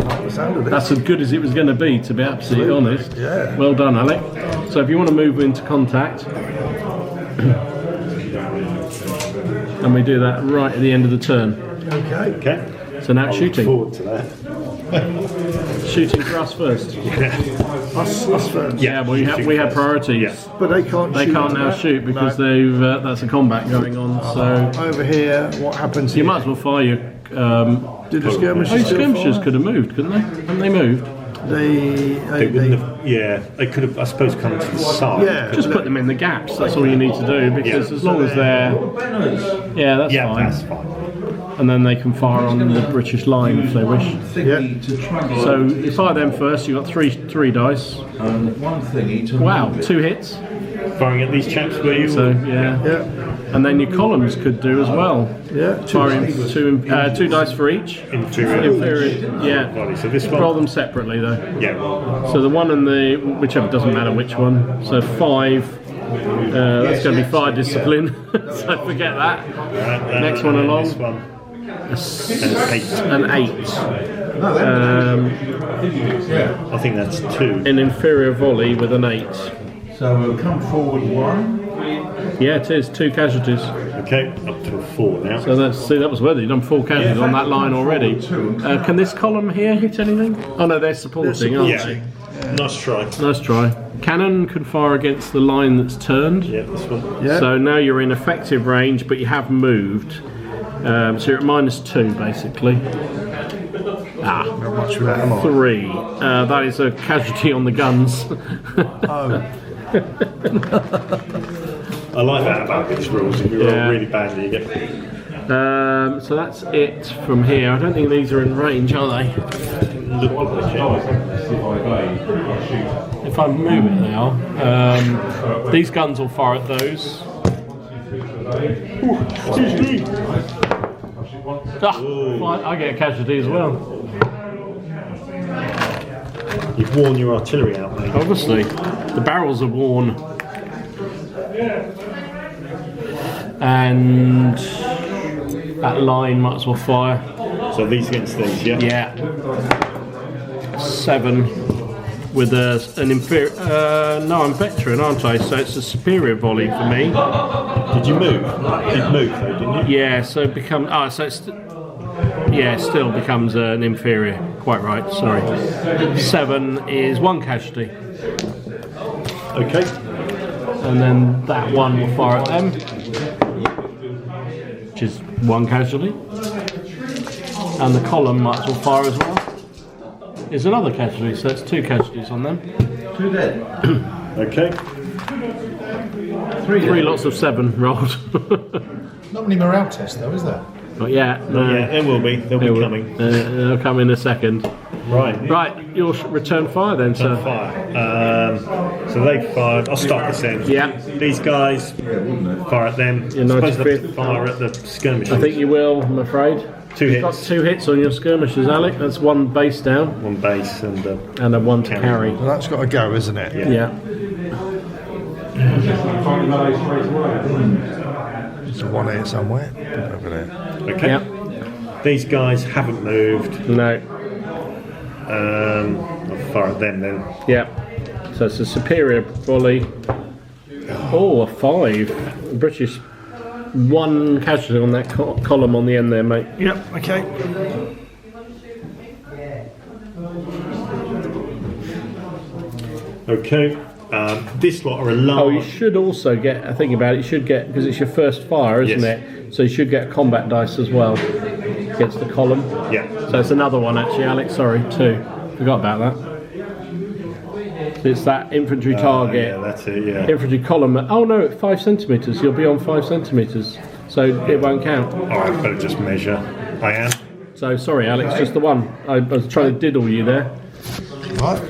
That's as good as it was going to be absolutely honest. Yeah. Well done, Alec. So if you want to move into contact, and we do that right at the end of the turn. Okay. Okay. So now Look shooting. forward to that. Shooting for us first. Us first. Yeah, we have priority. Yes. But they can't They shoot. can't now shoot because they've that's a combat going on. So Over here, what happens you here? might as well fire your. Did the skirmishers still Skirmishers fire? could have moved, couldn't they? Haven't they moved? They wouldn't have, they could have, I suppose, come to the side. Yeah. Just put them in the gaps. That's all you need to do because Yeah. as long as they're, that's Yeah, fine. that's fine. And then they can fire on the British line if they wish. Thingy to travel. So you fire them first. You have got three dice. One thingy to Wow, move it. 2 hits. Firing at these chaps where you So yeah. Yeah. And then your columns could do as well. Yeah. Firing 2 dice for each. Inferior. Yeah. body. So this one. Roll them separately though. Yeah. So the one and the whichever, doesn't matter which one. So 5. That's going to be fire discipline. So forget that. Next one along. This one. An 8. I think that's 2. An inferior volley with an 8. So we'll come forward 1. Yeah, it is 2 casualties. Okay, up to a 4 now. So that was worthy. You've done 4 casualties on that line already. Can this column here hit anything? Oh no, they're supporting, aren't Yeah. they? Nice try. Nice try. Cannon can fire against the line that's turned. Yeah, this one. Yeah. So now you're in effective range, but you have moved. So you're at -2 basically. Not much of that, am I? 3. That is a casualty on the guns. Oh. I like that about these rules. If you roll Yeah. really badly, you get. So that's it from here. I don't think these are in range, are they? Look like it. If I move it now, these guns will fire at those. I get a casualty as well. You've worn your artillery out, mate. Obviously, the barrels are worn, and that line might as well fire. So these against these, yeah? Yeah, 7 with an inferior. No, I'm veteran, aren't I? So it's a superior volley for me. Did you move? It moved though, didn't you? Yeah, so it becomes. Oh, so it's. Yeah, it still becomes an inferior. Quite right. Sorry. 7 is 1 casualty, Okay. and then that one will fire at them, which is 1 casualty, and the column might as well fire as well. Is another casualty, so it's 2 casualties on them. 2 dead. Okay. 3 lots of 7 rolled. Not many morale tests though, is there? But yeah, no, Yeah, there will be. They'll be coming. They'll come in a second. Right. Right, you'll return fire then, sir. Fire. So they fired. I'll stop this end. Yeah. These guys fire at them. You're Suppose they have to 95th. fire at the skirmishers. I think you will, I'm afraid. 2 You've got hits. 2 hits on your skirmishers, Alec. That's 1 base down 1 base and and a 1 to carry. Well, that's got to go, isn't it? Yeah. There's a 1 here somewhere. Over there. okay. Yeah. These guys haven't moved. No. I'll fire at them then. Yeah. So it's a superior volley. Oh, a 5. British. 1 casualty on that column on the end there, mate. Yep. Okay. Okay. This lot are a Oh, you large. should also get, I think about it, you should get, because it's your first fire, isn't Yes. it? So you should get a combat dice as well against the column. Yeah. So it's another one actually, Alex, sorry, 2. Forgot about that. It's that infantry target. Yeah, that's it. Yeah. Infantry column. Oh no, 5 centimetres. You'll be on 5 centimetres. So it won't count. All right. Better just measure. I am. So sorry, Alex, just the one. I was trying to diddle you there. Right.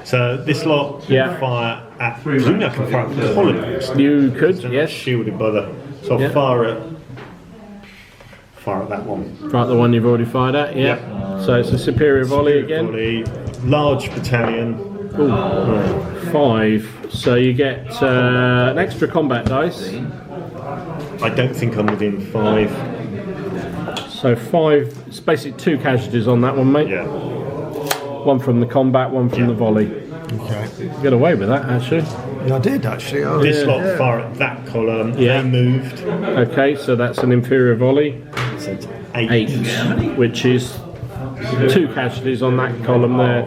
So this lot Yeah. fire at. Presumably I can fire at the columns. You could, They're not yes. shielded by the. So I'll Yeah. fire at that one. Right, the one you've already fired at, yeah. So it's a superior volley again. Volley, large battalion. 5. So you get an extra combat dice. I don't think I'm within 5. So 5. It's basically 2 casualties on that one, mate. Yeah. 1 from the combat, 1 from the volley. Okay. Get away with that, actually. Yeah, I did actually. Oh, This yeah. lot fire at that column. Yeah. They moved. Okay, so that's an inferior volley. So it's 8, which is 2 casualties on that column there.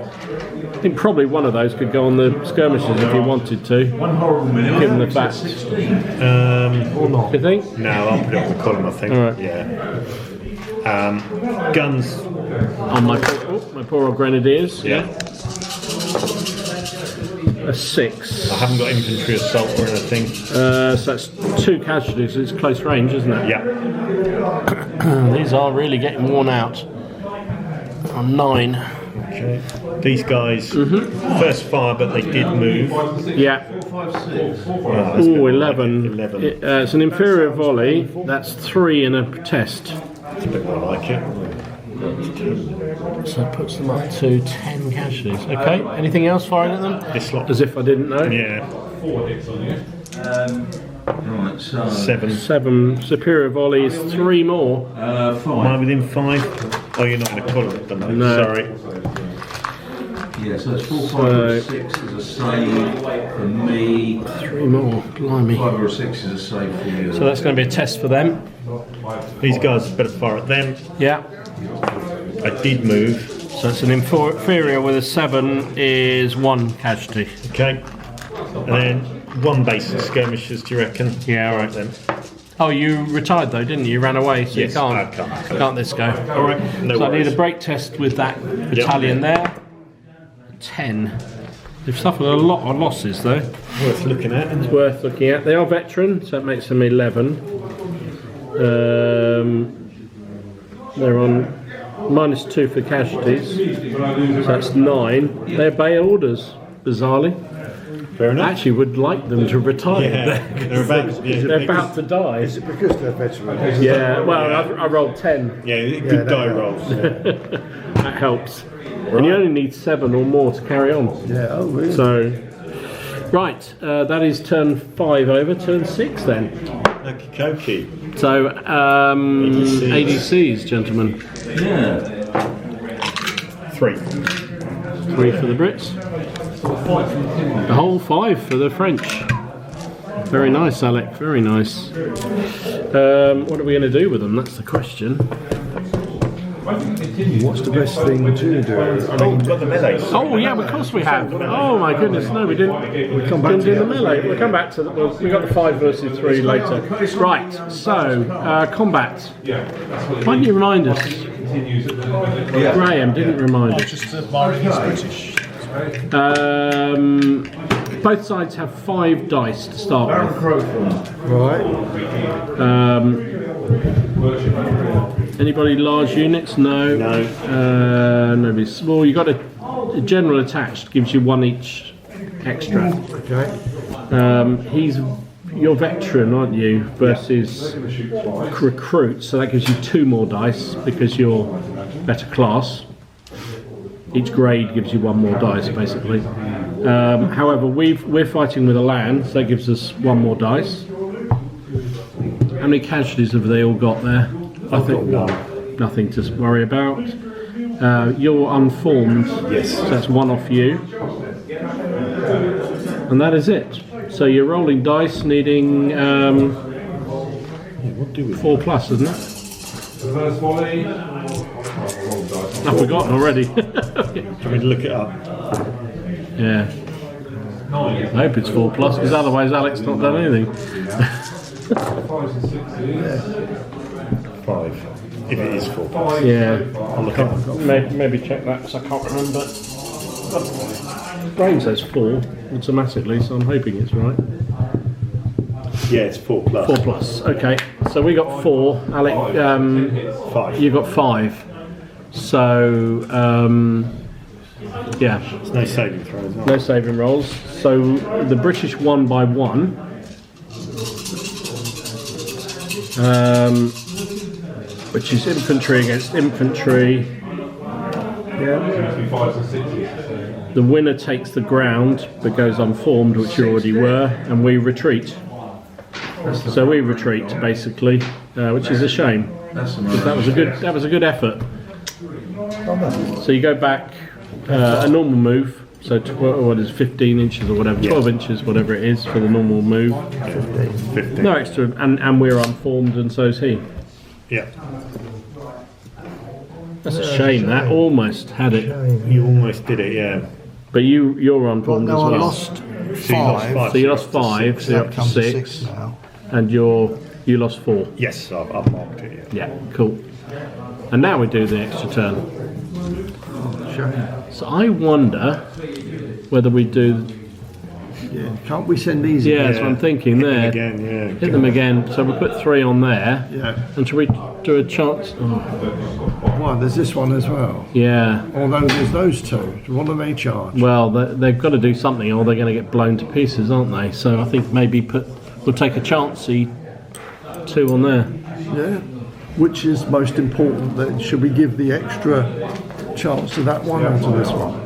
I think probably one of those could go on the skirmishers if you wanted to, One horrible minute. given the fact. 16. Or not. You think? No, I'll put it on the column, I think. All right. Yeah. Guns. On my poor old grenadiers. Yeah. A 6. I haven't got infantry assault or anything. So that's 2 casualties. It's close range, isn't it? Yeah. These are really getting worn out. 9. Okay. These guys first fire, but they did move. Yeah. Ooh, 11. 11. It's an inferior volley. That's 3 in a test. That's a bit more like it. So it puts them up to 10 casualties. Okay, anything else firing at them? This lot. As if I didn't know. Yeah. Right, so 7. 7 superior volley is 3 more. Am I 5. within 5? Oh, you're not in a column at the moment. No. Sorry. Yeah, so it's 4, 5, or 6 is a save for me. 3 more, blimey. 5 or 6 is a save for you. So that's going to be a test for them. These guys better fire at them. Yeah. I did move. So it's an inferior with a 7 is 1 casualty. Okay. And then 1 base of skirmishers, do you reckon? Yeah, all right. Then. Oh, you retired though, didn't you? You ran away, so Yes, you can't. I can't. Can't this go? All right. No So I need worries. a break test with that battalion there. 10. They've suffered a lot of losses though. Worth looking at. It's worth looking at. They are veteran, so that makes them 11. They're on -2 for casualties, so that's 9. They obey orders, bizarrely. Fair I enough. actually would like them to retire. Yeah. They're about. Yeah, They're about to die. Is it because they're veterans? Yeah, well, I rolled 10. Yeah, good die no. rolls. That helps. And you only need 7 or more to carry on. Yeah. Oh, really? So, right, that is turn 5 over. Turn 6 then. Okie dokie. So, ADCs, gentlemen. Yeah. 3. 3 for the Brits. The whole 5 for the French. Very nice, Alec. Very nice. What are we going to do with them? That's the question. What's the best thing to do? Oh, we've got the melees. Oh yeah, of course we have. Oh my goodness, no, we didn't. We didn't do the melee. We'll come back to the. Well, we got the 5 versus 3 later. Right. So combat. Why didn't you remind us? Graham didn't remind us. Just admiring his British. Both sides have 5 dice to start with. Right. Anybody large units? No. No. Nobody small. You got a general attached, gives you 1 each extra. Okay. He's your veteran, aren't you? Versus recruit, so that gives you 2 more dice because you're better class. Each grade gives you 1 more dice, basically. However, we're fighting with a land, so that gives us 1 more dice. How many casualties have they all got there? I think nothing to worry about. You're unformed, Yes. so that's 1 off you. And that is it. So you're rolling dice, needing 4 plus, isn't it? I've forgotten already. Do you want me to look it up? Yeah. I hope it's 4 plus, because otherwise Alec's not done anything. 5. If it is 4. Yeah. I'll look it up. Maybe check that, because I can't remember. Brain says 4 automatically, so I'm hoping it's right. Yeah, it's 4 plus. 4 plus. Okay. So we got 4. Alec, 5. you got 5. So yeah. There's no saving throws. No saving rolls. So the British won by 1. Which is infantry against infantry. Yeah. The winner takes the ground but goes unformed, which you already were, and we retreat. So we retreat basically, which is a shame. Because that was a good effort. So you go back a normal move. So what is 15 inches or whatever, 12 inches, whatever it is for the normal move. 15. No extra, and we're unformed, and so is he. Yeah. That's a shame. That almost had it, You almost did it, yeah. but you're unformed No, as I well. lost So you lost 5. 5. So you lost 5, so you're up That to comes to 6, 6 now. and you lost 4. Yes, I've marked it, yeah. Yeah, cool. And now we do the extra turn. Shame. So I wonder whether we do. Yeah. Can't we send these? Yeah, that's what I'm thinking Hit them there. again, yeah. Hit them again. So we put 3 on there. Yeah. And should we do a chance? Oh, Well, there's this one as well. yeah. Although there's those 2. What do they charge? Well, they've got to do something, or they're going to get blown to pieces, aren't they? So I think maybe we'll take a chancey 2 on there. Yeah. Which is most important? Then should we give the extra chance to that one or to this one?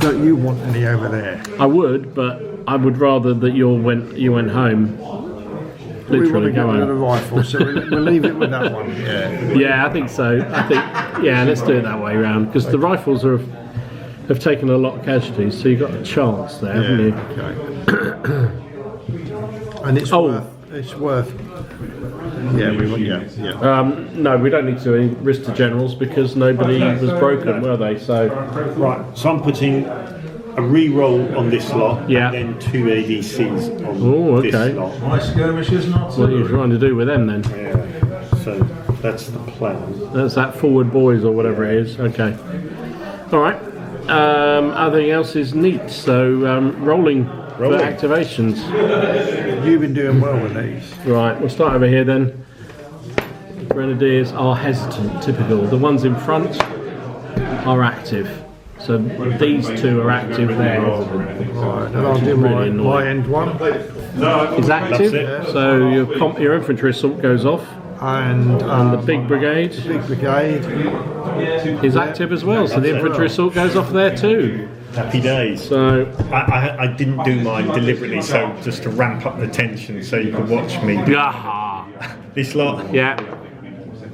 Don't you want any over there? I would, but I would rather that you went home. We want Literally to get go rid of the home. rifle, so we'll leave it with that one. Yeah. Yeah, I think so. Yeah, let's do it that way round, because the rifles have taken a lot of casualties, so you've got a chance there, haven't you? Okay. And it's worth. Yeah, we want. Yeah. No, we don't need to any risk to generals because nobody was broken, were they? So Right, so I'm putting a re-roll on this lot, Yeah. and then 2 ADCs on Oh, this okay. lot. My skirmishers not what are you trying to do with them then? Yeah, so that's the plan. That's that forward boys or whatever it is. Okay. All right. Everything else is neat. So rolling for Rolling. activations. You've been doing well with these. Right, we'll start over here then. Grenadiers are hesitant, typical. The ones in front are active. So these 2 are active there. Right, and I'll do Really annoying. my end one. Is active, That's it. so your infantry assault goes off. And The big brigade big brigade. is active as well, so the infantry assault goes off there too. Happy days. So I didn't do mine deliberately, so just to ramp up the tension so you could watch me. Aha. This lot, Yeah.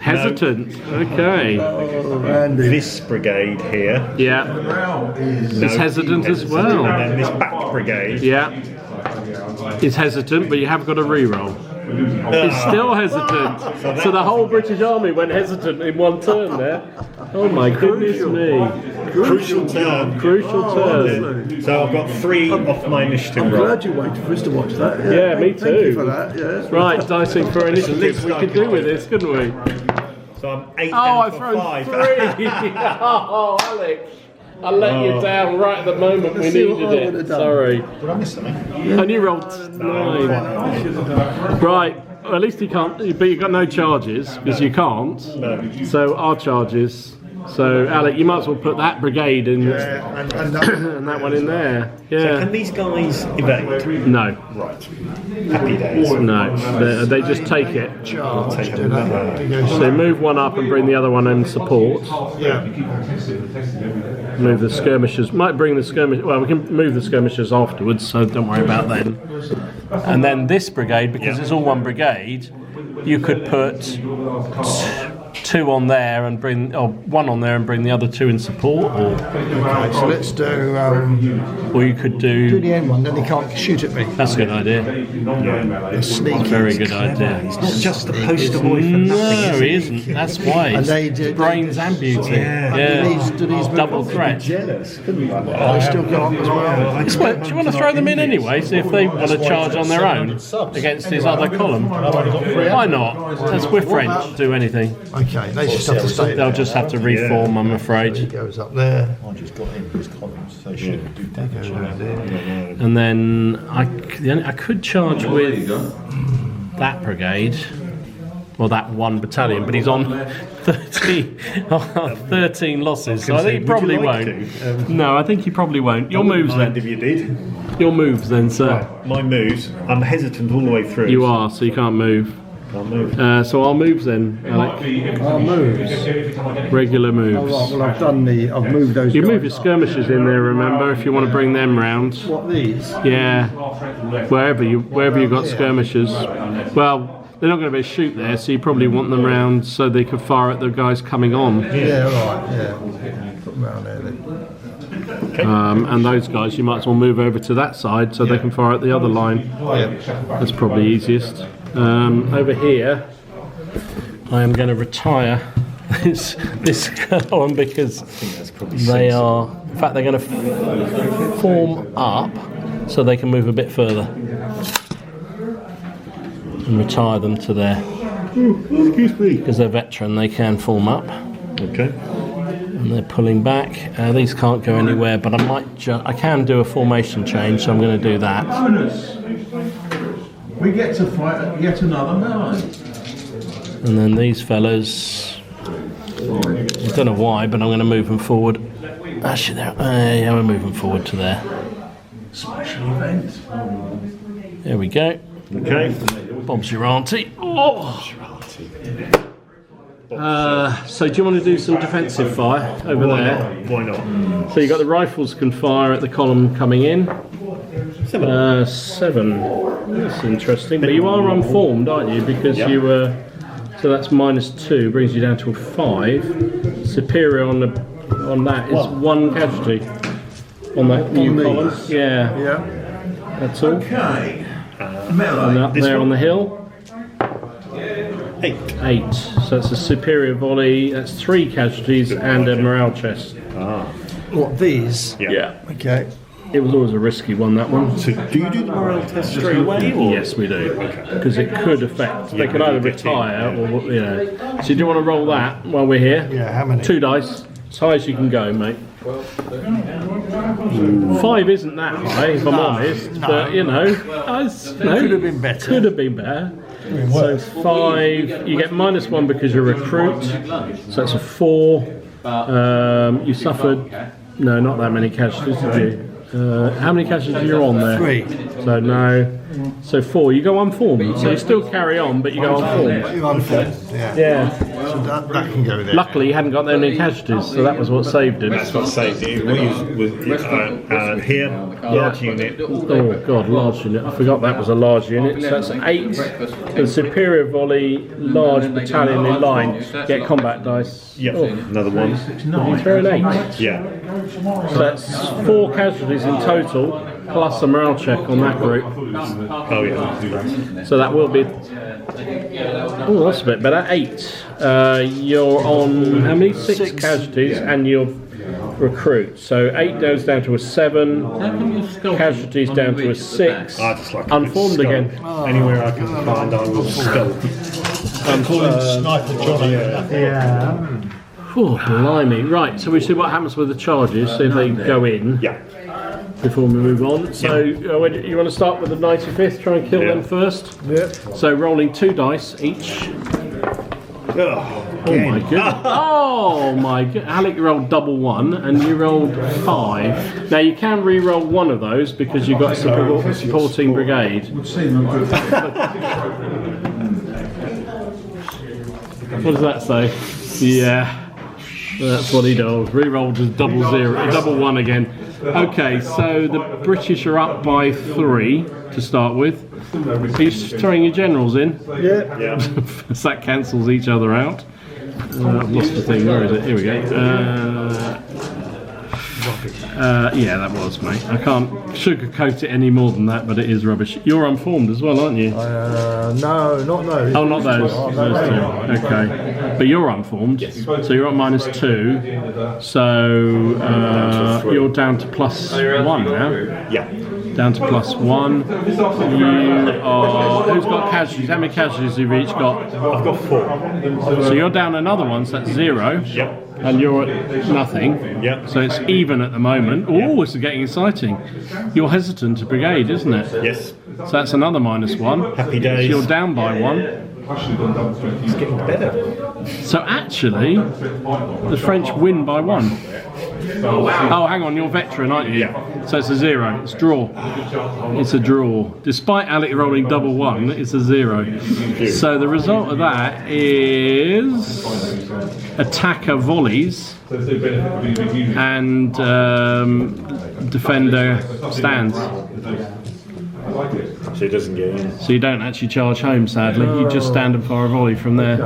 Hesitant. Okay. And this brigade here, Yeah. no, It's hesitant as well. and then this back brigade, Yeah. He's hesitant, but you have got a re-roll. He's still hesitant. So the whole British Army went hesitant in one turn there. Oh my goodness me. Crucial turn. Crucial turn. So I've got 3 off my initiative I'm roll. glad you waited for us to watch that. Yeah, me Thank you too. for that. Yeah. Right, dicing for initiative. We could do with this, couldn't we? So I'm 8 Oh, down I've for thrown 5. 3. Oh, Alex. I let you down right at the moment we Let's see what needed I it. would've done. Sorry. Did I miss something? And you rolled 9. Right. Well, at least you can't. But you've got no charges because you can't. So our charges. So Alec, you might as well put that brigade in And that, and that one in there. Yeah. Can these guys evade? No. Right. Happy days. No. They just take it. charge, Take do that. another. So move one up and bring the other one in support. Yeah. Move the skirmishers. Might bring the skirmish. Well, we can move the skirmishers afterwards, so don't worry about them. And then this brigade, because it's all one brigade, you could put 2 on there and bring, or 1 on there and bring the other 2 in support, Okay, so let's do or you could do. the end one. Then he can't shoot at me. That's a good idea. Sneaky. Very good idea. It's not just the poster boy for nothing. No, he isn't. That's why. And they It's did- brains and beauty. Yeah. Do these move Double on? threat. Jealous. Couldn't I? They still go up as well. Well, do you want to throw them in anyway? See if they want to charge on their own against his other column. Why not? That's with French. Do anything. Okay, they just have to stay. They'll just have to reform, I'm afraid. Goes up there. I just got in his columns, so she should do damage. And then I could charge Well, there you with go. that brigade. Well, that one battalion, but he's on 13 losses, so I think he probably won't. No, I think he probably won't. Your moves Mind then. if you did. Your moves then, sir. My moves. I'm hesitant all the way through. You are, so you can't move. Can't move. So our moves then, Alec. Our moves. Regular Oh, moves. right, well, I've moved those. You guys move your up. skirmishers in there, remember, if you want to bring them round. What, these? Yeah, wherever you got skirmishers. Well, they're not going to be able to shoot there, so you probably want them round so they could fire at the guys coming on. Yeah, right, yeah. Put them around there then. And those guys, you might as well move over to that side so they can fire at the other line. That's probably easiest. Over here, I am going to retire this column because they are. In fact, they're going to form up so they can move a bit further and retire them to there. Excuse me. Because they're veteran, they can form up. Okay. And they're pulling back. These can't go anywhere, but I can do a formation change, so I'm going to do that. Bonus. We get to fight yet another man. And then these fellas, I don't know why, but I'm going to move them forward. Actually, yeah, we're moving forward to there. Special event. There we go. Okay. Bob's your auntie. Oh. So do you want to do some defensive fire over there? Why not? So you got the rifles can fire at the column coming in. 7. That's interesting. But you are unformed, aren't you? Because you were. So that's -2, brings you down to a 5. Superior on that is 1 casualty on that new column. Yeah, Yeah. that's all. Okay. And Melee. up there on the hill. 8. So that's a superior volley. That's 3 casualties and a morale chest. What, these? Yeah. Okay. It was always a risky one, that one. So do you do the morale test straight away? Or? Yes, we do. Because it could affect. They could either retire or, you know. So do you want to roll that while we're here? Yeah, how many? 2 dice. As high as you can go, mate. 5 isn't that high, if I'm honest. But, you know. Could have been better. Could have been better. So 5. You get -1 because you're a recruit. So that's a 4. You suffered. No, not that many casualties, did you? How many casualties are you on there? 3. So no. So 4. You go unformed. So you still carry on, but you go unformed. You're unformed. Yeah. Yeah. So that can go there. Luckily, you hadn't got that many casualties, so that was what saved him. That's what saved it. We used here, large unit. Oh god, large unit. I forgot that was a large unit. So that's 8. And superior volley, large battalion in line. Get combat dice. Yep, Oh, another one. you throw an 8. Yeah. So that's 4 casualties in total. plus a morale check on that group. Oh yeah. So that will be. Oh, that's a bit better. 8. You're on how many? 6 casualties, and you're recruit. So 8 goes down to a 7. Casualties down to a 6. I just like Unformed again. Anywhere I can find, I will stealth. Sniper Johnny. Yeah. Oh, blimey. Right, so we see what happens with the charges, see if they go in Yeah. before we move on. So you want to start with the 95th, try and kill them first? Yeah. So rolling 2 dice each. Oh my goodness. Oh my god. Alec rolled double 1 and you rolled 5. Now you can re-roll one of those because you've got a supporting brigade. What does that say? Yeah. That's what he does. Re-rolled as double 1 again. Okay, so the British are up by 3 to start with. Are you throwing your generals in? Yeah. So that cancels each other out. I've lost the thing. Where is it? Here we go. Yeah, that was, mate. I can't sugarcoat it any more than that, but it is rubbish. You're unformed as well, aren't you? No, not those. Oh, not those. Those 2. Okay. But you're unformed. Yes. So you're on -2. So you're down to +1 now. Yeah. Down to +1. You are. Who's got casualties? How many casualties have you each got? I've got 4. So you're down another one, so that's 0. Yep. And you're at nothing. Yep. So it's even at the moment. Oh, this is getting exciting. You're hesitant to brigade, isn't it? Yes. So that's another -1. Happy days. You're down by 1. It's getting better. So actually, the French win by 1. Oh, hang on, you're veteran, aren't you? Yeah. So it's a 0. It's draw. It's a draw. Despite Alec rolling double 1, it's a 0. So the result of that is attacker volleys and defender stands. So it doesn't get in. So you don't actually charge home, sadly. You just stand and fire a volley from there.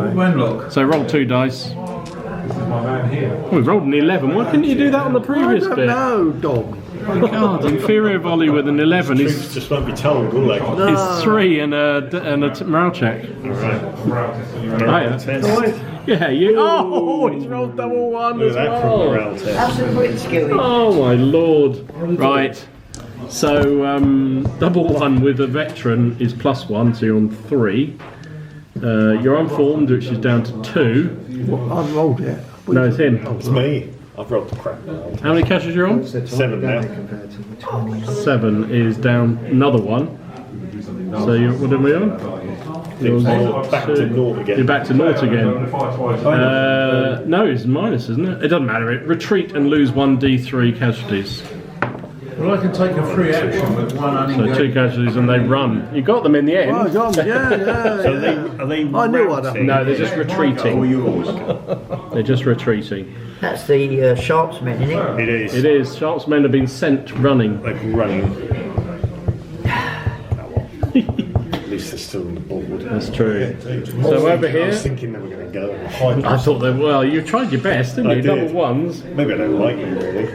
So roll 2 dice. Oh, we've rolled an 11. Why couldn't you do that on the previous bit? No, dog. God, inferior volley with an 11 is Just won't be told, will they? 3 and a morale check. Alright. Yeah, you. Oh, he's rolled double 1 Look as at that from well. morale test. That's a quick skill. Oh my lord. Right. So double 1 with a veteran is +1, so you're on 3. You're unformed, which is down to 2. I've rolled it. No, it's him. It's me. I've rolled the crap. How many casualties you're on? 7 now. 7 is down another 1. So you're, what are we on? You're Back to naught again. You're back to naught again. No, it's minus, isn't it? It doesn't matter. Retreat and lose 1d3 casualties. Well, I can take a free action with 1 So unengaged. 2 casualties and they run. You got them in the end. Oh, God, yeah. So are they I knew I'd have. routing? No, they're just retreating. They're just retreating. That's the sharpsman, isn't it? It is. It is. Sharp's men have been sent running. Like running. At least they're still on the board. That's true. So over I was here, thinking they were going to go. I thought they. Well, you tried your best, didn't I you? did. Double 1s. Maybe I don't like them really.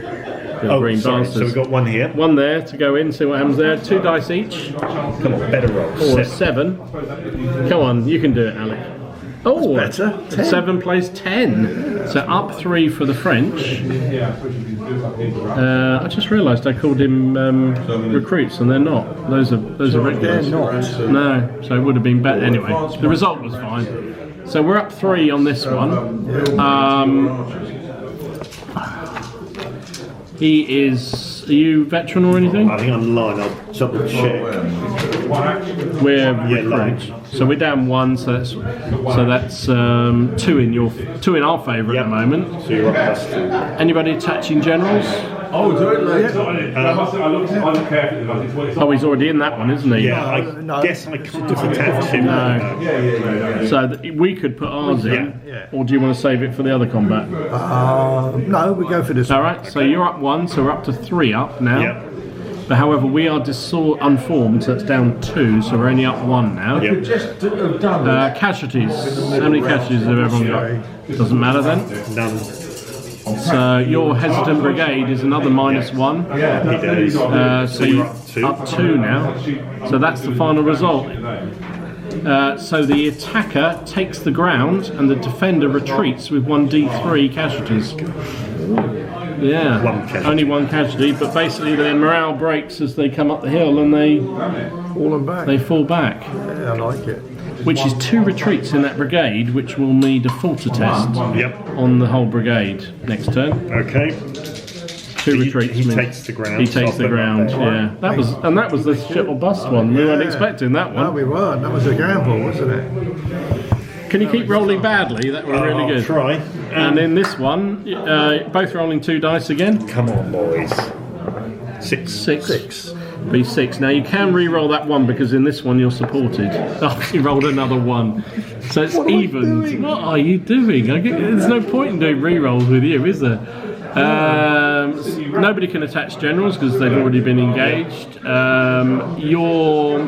Oh, green sorry. So bastards. we've got 1 here. 1 there to go in. See what happens there. 2 dice each. Come on, better roll. Or a 7. 7. Come on, you can do it, Alec. Oh, better. 10. 7 plays 10. So up 3 for the French. I just realised I called him recruits, and they're not. Those are regulars. They're not. No, so it would have been better anyway. The result was fine. So we're up 3 on this one. He is. Are you veteran or anything? I think I'm line. I'll double check. We're Yeah, recruits. line. So we're down 1. So that's 2 in our favour at Yep. the moment. So you're up +2. Anybody attaching generals? Oh, do it later. Oh, he's already in that one, isn't he? Yeah, I guess I can't attach him. No. So we could put ours in, or do you want to save it for the other combat? No, we go for this All one. right. So you're up 1, so we're up to 3 up now. Yep. But however, we are unformed, so it's down 2, so we're only up 1 now. Yep. Just have done Casualties. How many casualties have everyone got? Doesn't matter then. None. So your hesitant brigade is another -1. Yeah, he does. So you're you're up 2 now. So that's the final result. So the attacker takes the ground and the defender retreats with 1d3 casualties. Yeah, One casualty. only 1 casualty, but basically their morale breaks as they come up the hill and they Falling back. fall back. Yeah, I like it. Which is 2 retreats in that brigade, which will need a falter test Yep. on the whole brigade next turn. Okay. 2 retreats. He means- takes the ground. He takes the ground. Yeah, that was the shit or bust one. We weren't Yeah. expecting that No, one. we weren't. That was a gamble, wasn't it? Can you keep rolling badly? That were really I'll good. try. And in this one, both rolling 2 dice again. Come on, boys. 6. 6. B6. Now you can re-roll that 1 because in this one you're supported. Oh, you rolled another 1. So it's even. What are you doing? There's no point in doing re-rolls with you, is there? Nobody can attach generals because they've already been engaged. Your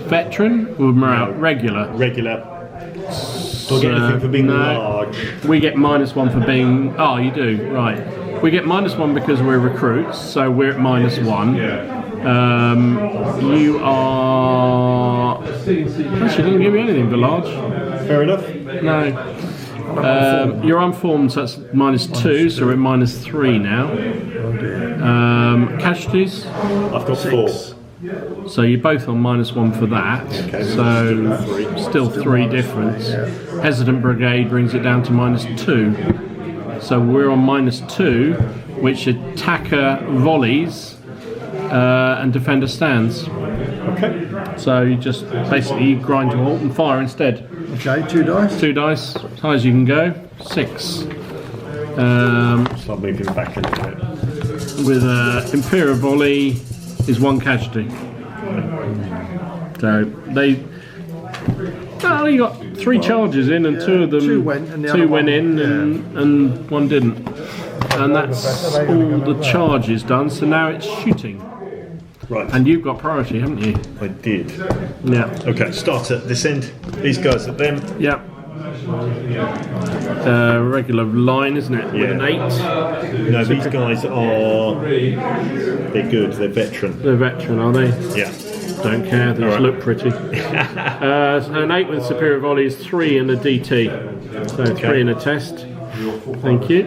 veteran or regular. Regular. Do I get anything for being no. large? We get -1 for being. Oh, you do, right. We get -1 because we're recruits, so we're at -1. You are. Actually, doesn't give you anything for large. Fair enough. No. You're unformed, so that's -2, so we're at -3 now. Casualties, I've got 4. so you're both on -1 for that. Okay, So still 3 difference. Hesitant brigade brings it down to -2. So we're on -2, which attacker volleys and defender stands. Okay. So you just basically grind to a halt and fire instead. Okay, 2 dice. 2 dice, as high as you can go. 6. So I'm moving back a little bit. With Imperial volley is 1 casualty. So they. Oh, you got 3 charges in, and 2 of them. 2 went, and the 2 other went one- in, and 1 didn't. And that's all the charges done. So now it's shooting, Right. and you've got priority, haven't you? I did. Yeah. Okay, start at this end. These guys at them. Yeah. Regular line, isn't it? With an 8. No, these guys are. They're good. They're veteran. They're veteran, are they? Yeah. Don't care, they just look pretty. So an 8 with superior volley is 3 in a DT. So 3 in a test. Thank you.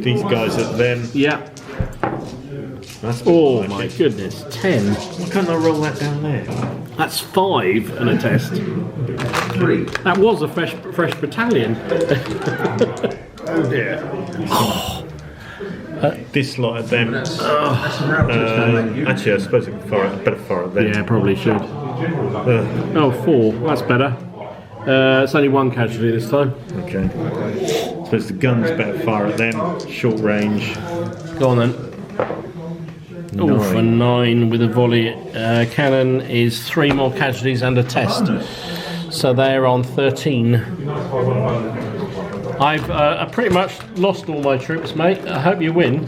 These guys at them. Yeah. That's Oh magic. my goodness, 10. Why can't I roll that down there? That's 5 in a test. 3. That was a fresh battalion. Oh dear. This lot at them. Actually, I suppose I could better fire at them. Yeah, probably should. Oh, 4. That's better. It's only 1 casualty this time. Okay. Suppose the guns better fire at them. Short range. Go on then. Oh, for 9 with a volley cannon is 3 more casualties and a test. So they're on 13. I've pretty much lost all my troops, mate. I hope you win,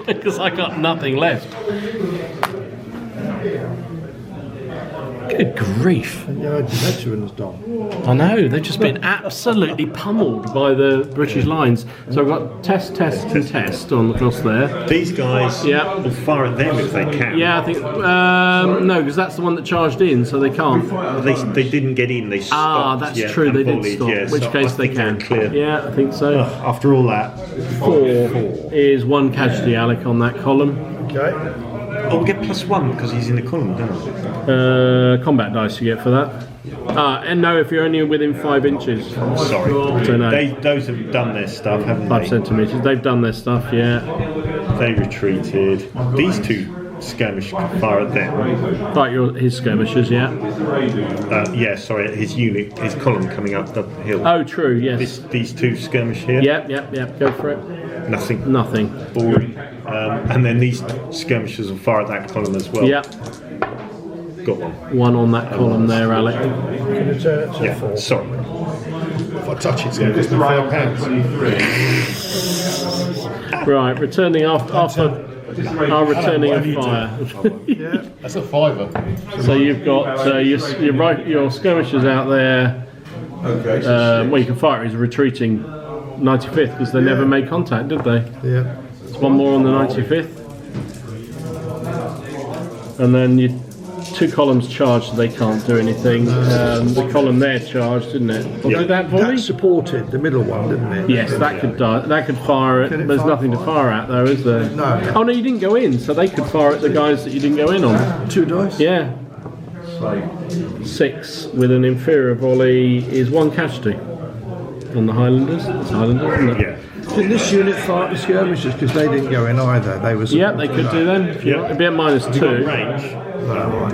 because I got nothing left. Good grief. Yeah, the veterans done. I know, they've just been absolutely pummeled by the British lines. So I've got test on across there. These guys Yeah. will fire at them if they can. Yeah, I think, no, because that's the one that charged in, so they can't. They didn't get in, they stopped. That's yeah, true, and they did volleyed, stop, yeah, which so case I they think they're can. clear. Yeah, I think so. After all that, 4 is 1 casualty, Alec, on that column. Okay. oh, we get +1 because he's in the column, don't we? Combat dice you get for that. And no, if you're only within 5 inches. Sorry. So no. Those have done their stuff, haven't 5 they? centimetres. They've done their stuff, yeah. They retreated. These 2 skirmish can fire at them. Like his skirmishers, yeah. Yeah, sorry, his unit, his column coming up the hill. Oh, true, yes. These 2 skirmish here. Yep, go for it. Nothing. Nothing. Boring. And then these skirmishers will fire at that column as well. Yep. Got one. 1 on that column there, Alec. Can you turn it to Yeah, 4? sorry. If I touch it, it's going to cost me £5. Right, returning after returning a fire. Yeah. That's a £5. So you've got your skirmishers out there. Well, you can fire. He's retreating 95th because they never made contact, did they? Yeah. There's one more on the 95th. And then you 2 columns charged, so they can't do anything. The column there charged, didn't it? Or did that volley? That supported the middle one, didn't it? Yes, that could die. That could fire it. Can it There's fire? nothing to fire at, though, is there? No. Oh no, you didn't go in, so they could fire at the guys that you didn't go in on. 2 dice? Yeah. 6 with an inferior volley is 1 casualty on the Highlanders. It's Highlanders, isn't it? Yeah. Did this unit fire at the skirmishers because they didn't go in either? They were. Yeah, they could do then. If you want. It'd be at -2. Range.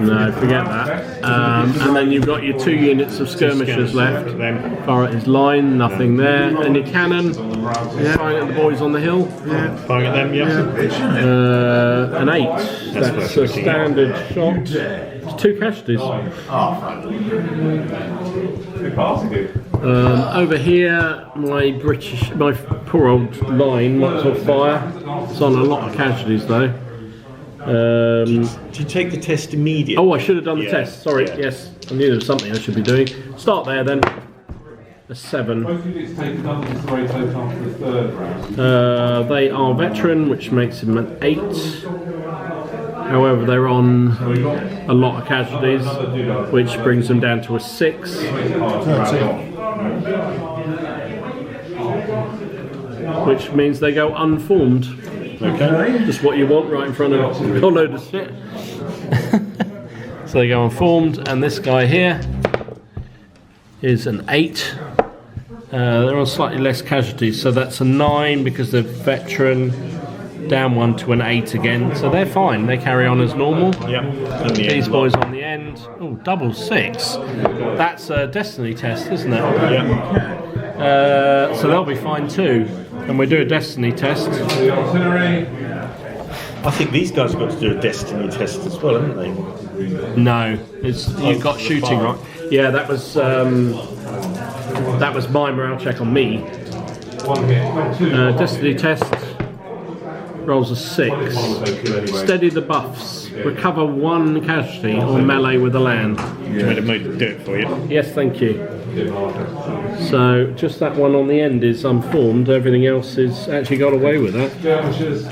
No, forget that. And then you've got your 2 units of skirmishers left. Then Fire at his line, nothing there. And your cannon, firing at the boys on the hill. firing at them, yeah. An 8. That's worth a looking at. standard shot. It's 2 casualties. Over here, my poor old line lights on fire. It's on a lot of casualties though. Do you take the test immediately? Oh, I should have done the Yeah, test. Sorry, yeah. yes. I knew there was something I should be doing. Start there then. A 7. Both units take redundancy rate after the 3rd round. They are veteran, which makes him an 8. However, they're on a lot of casualties, which brings them down to a 6. Which means they go unformed. Okay. Just what you want right in front of a whole load of shit. So they go unformed, and this guy here is an 8. They're on slightly less casualties, so that's a 9 because they're veteran. Down 1 to an 8 again, so they're fine. They carry on as normal. Yeah. These boys on the end. Oh, double 6. That's a destiny test, isn't it? Yeah. So they'll be fine too. And we do a destiny test. Artillery. I think these guys have got to do a destiny test as well, haven't they? No, you've got shooting, right? Yeah, that was my morale check on me. 1 hit. 2. Destiny test. Rolls a 6. Steady the buffs. Recover 1 casualty or melee with a land. Do you want me to do it for you? Yes, thank you. So just that one on the end is unformed. Everything else is actually got away with that. Skirmishers.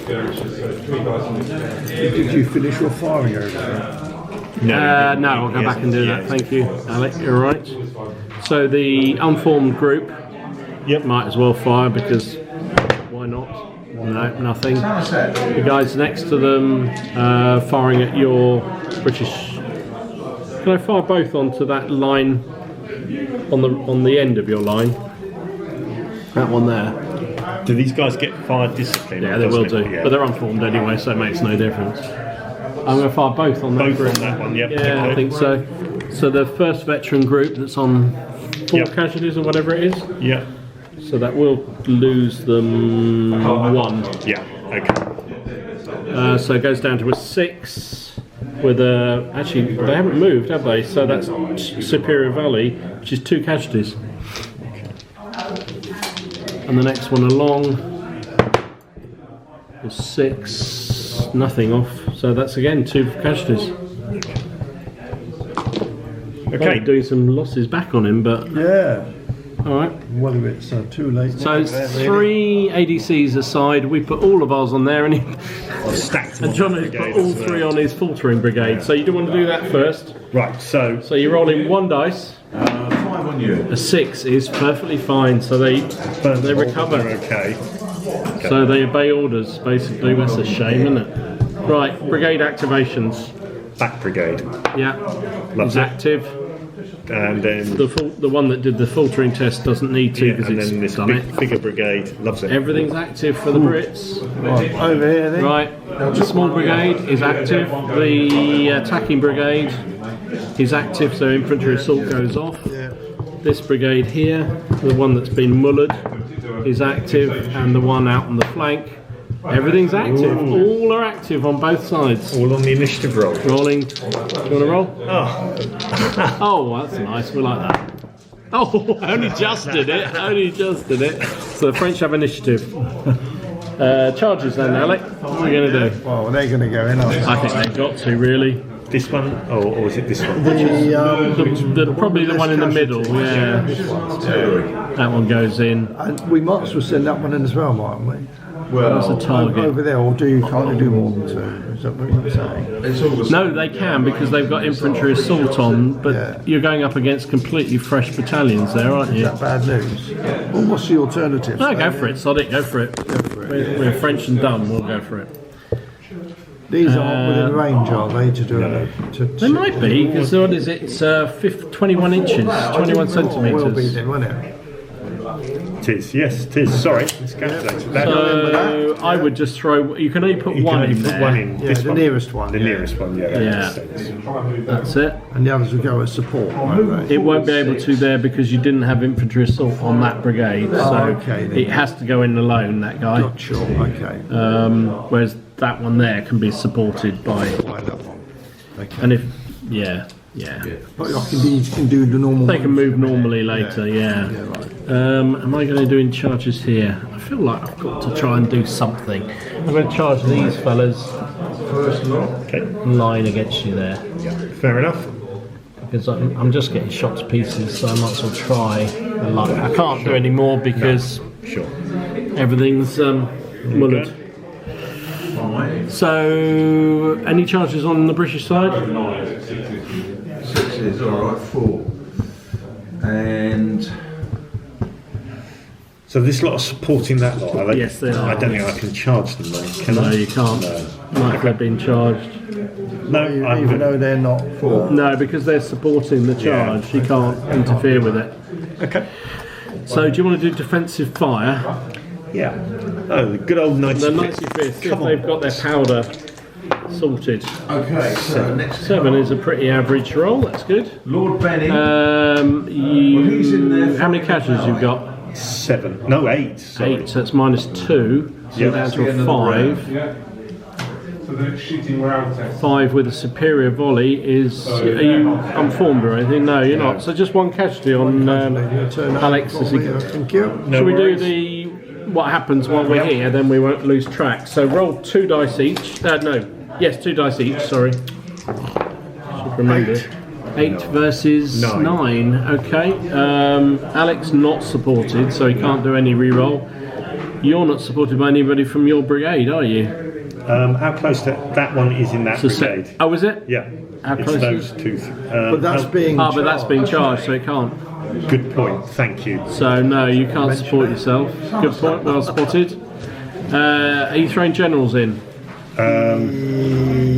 Skirmishers. So 3 dice on each. Did you finish your firing over there? No, I'll go back and do that. Thank you, Alec. You're right. So the unformed group might as well fire because why not? No, nothing. The guys next to them firing at your British. Can I fire both onto that line on the end of your line? That one there. Do these guys get fire discipline? Yeah, they will do. Yeah. But they're unformed anyway, so it makes no difference. I'm going to fire both on that Both group. on that one, yep. Yeah, I Okay. think so. So the first veteran group that's on 4 Yep. casualties or whatever it is. Yeah. So that will lose them 1. Yeah. Okay. So it goes down to a 6 with a. Actually, they haven't moved, have they? So that's Superior Valley, which is 2 casualties. And the next one along is 6, nothing off. So that's again 2 casualties. Okay. Doing some losses back on him, but Yeah. all right. Whether it's too late. So it's 3 ADCs aside. We put all of ours on there, and Stacked them and John on has the put brigade all as well. 3 on his faltering brigade. So you do want to do that first. Right. So So you're rolling 1 dice. 5 on you. A 6 is perfectly fine. So they recover. they're okay. So they obey orders. Basically, that's a shame, isn't it? Right, brigade activations. Back brigade. Yeah, Loves it's it. active. And then The one that did the filtering test doesn't need to because and it's then this done it. bigger brigade loves it. Everything's active for the Brits. Right, over here then. Right, the small brigade is active. The attacking brigade is active, so infantry assault goes off. Yeah. This brigade here, the one that's been mullered, is active, and the one out on the flank, everything's active. All are active on both sides. All on the initiative roll. Rolling. Do you want to roll? Oh, Oh, that's nice. We like that. Oh, I only just did it. So the French have initiative. Charges then, Alec. What are we going to do? Well, they're going to go in. I think they've got to, really. This one, or is it this one? Probably the one in the middle. Yeah, that one goes in. And we might as well send that one in as well, mightn't we? That's a target. Over there, or can't you do more than 2? Is that what you're saying? No, they can because they've got infantry assault on, but you're going up against completely fresh battalions there, aren't you? Is that bad news? Well, what's the alternative? No, go for it, sod it, go for it. We're French and dumb, we'll go for it. These aren't within range, are they, to do it? They might be, because what is it? It's 21 inches, 21 centimetres. Will be then, won't it? It is, yes, it is. Sorry, it's calculated. So I would just throw. You can only put one in there. One in. Yeah, This the one. nearest one. The nearest one, yeah. Yeah. That's it. And the others will go as support, won't they? It won't be able to there because you didn't have infantry assault on that brigade, so okay, then. it has to go in alone. That guy. Not sure, okay. Whereas that one there can be supported by. By that one. Okay. And if But you can do the normal they can ones. move normally later. Yeah. Yeah, right. Am I going to do in charges here? I feel like I've got to try and do something. I'm going to charge these fellas in line against you there Fair enough. because I'm just getting shot to pieces, so I might as well try. I can't do any more because Sure. everything's mullered. So, any charges on the British side? 6 is alright, 4. And So this lot are supporting that lot, are they? Yes, they are. I don't think I can charge them though, can No, I? you can't. Not if they've been charged. No, Even though they're not. No, because they're supporting the charge, you can't interfere with it. Okay. So, do you want to do defensive fire? Yeah. Oh, the good old 95th. The 95th, if Come on. they've got their powder sorted. okay, so next 7 is a pretty average roll, that's good. Lord Benning. You, in there how many casualties you've got? 7. No, 8. Sorry. 8, so it's -2. So Yeah, down that's to the a end of the 5. Yeah. So the shooting round test. 5 with a superior volley is. Are you unformed or anything? No, you're not. So just 1 casualty on Alex as he goes. Thank you. Shall we do worries. the what happens while we're here? Then we won't lose track. So roll 2 dice each. No, yes, 2 dice each. Sorry. Should remember. 8 versus 9. Okay. Alex not supported, so he can't do any re-roll. You're not supported by anybody from your brigade, are you? How close to that one is in that brigade? Oh, is it? Yeah. How It's close those is? 2. But that's being. But that's been charged, so it can't. Good point. Thank you. So no, you can't support yourself. Good point. Well spotted. Are you throwing generals in?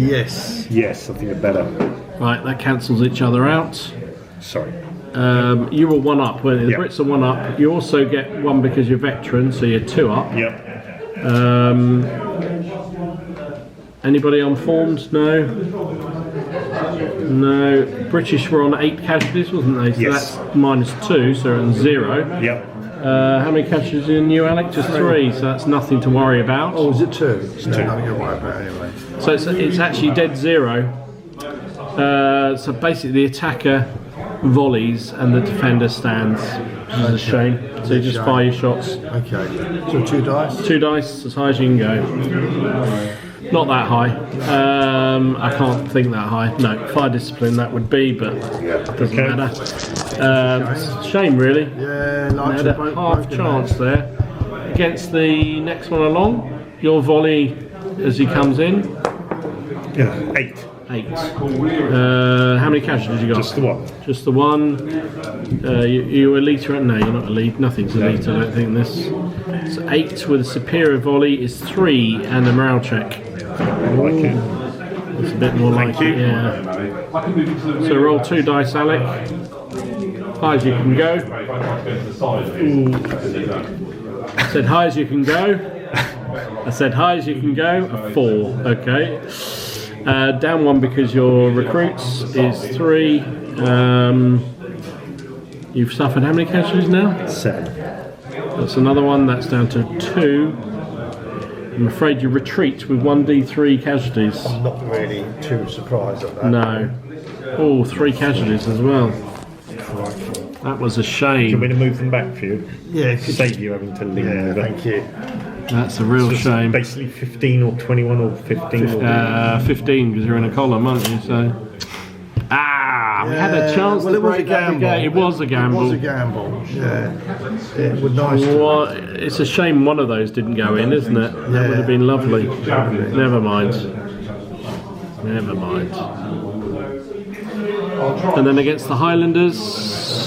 Yes. Yes, I think it better. Right, that cancels each other out. Sorry. You were 1 up, weren't you? The Yeah. Brits are 1 up. You also get 1 because you're veteran, so you're 2 up. Yep. Anybody unformed? No. No. British were on 8 casualties, wasn't they? So Yes. that's -2, so they're on 0. Yep. How many casualties in you, Alec? Just 3, so that's nothing to worry about. Or was it 2? It's 2. No, you're right about it anyway. So it's actually dead 0. So basically the attacker volleys and the defender stands, which is a shame. So you just fire your shots. Okay. So 2 dice? 2 dice, as high as you can go. Not that high. I can't think that high. No, fire discipline that would be, but it doesn't Okay. matter. It's a shame really. Yeah, They like had a half chance there. Against the next one along, your volley as he comes in. Yeah. 8. 8. How many casualties you got? Just the 1. Just the 1. You elite? No, you're not elite. Nothing's elite. I don't think this. So 8 with a superior volley is 3 and a morale check. Like it. It's a bit more like you. it. Yeah. I can move it to the So roll 2 dice, Alec. High as you can go. I said high as you can go. I said high as you can go. A 4. Okay. Down 1 because your recruits is 3. You've suffered how many casualties now? 7. That's another one. That's down to 2. I'm afraid you retreat with 1d3 casualties. I'm not really too surprised at that. No. Oh, 3 casualties as well. That was a Do you want me shame. to move them back for you? Yeah, Save you having to lean over. thank you. That's a real shame. Basically 15 or 21 or 15. 15 because you're in a column, aren't you? So. We had a chance well, to it was a break that gamble. brigade. It was a gamble. It was a gamble. Yeah. It would nice. Well, it's a shame one of those didn't go in, isn't it? That would have been lovely. Never mind. Never mind. And then against the Highlanders,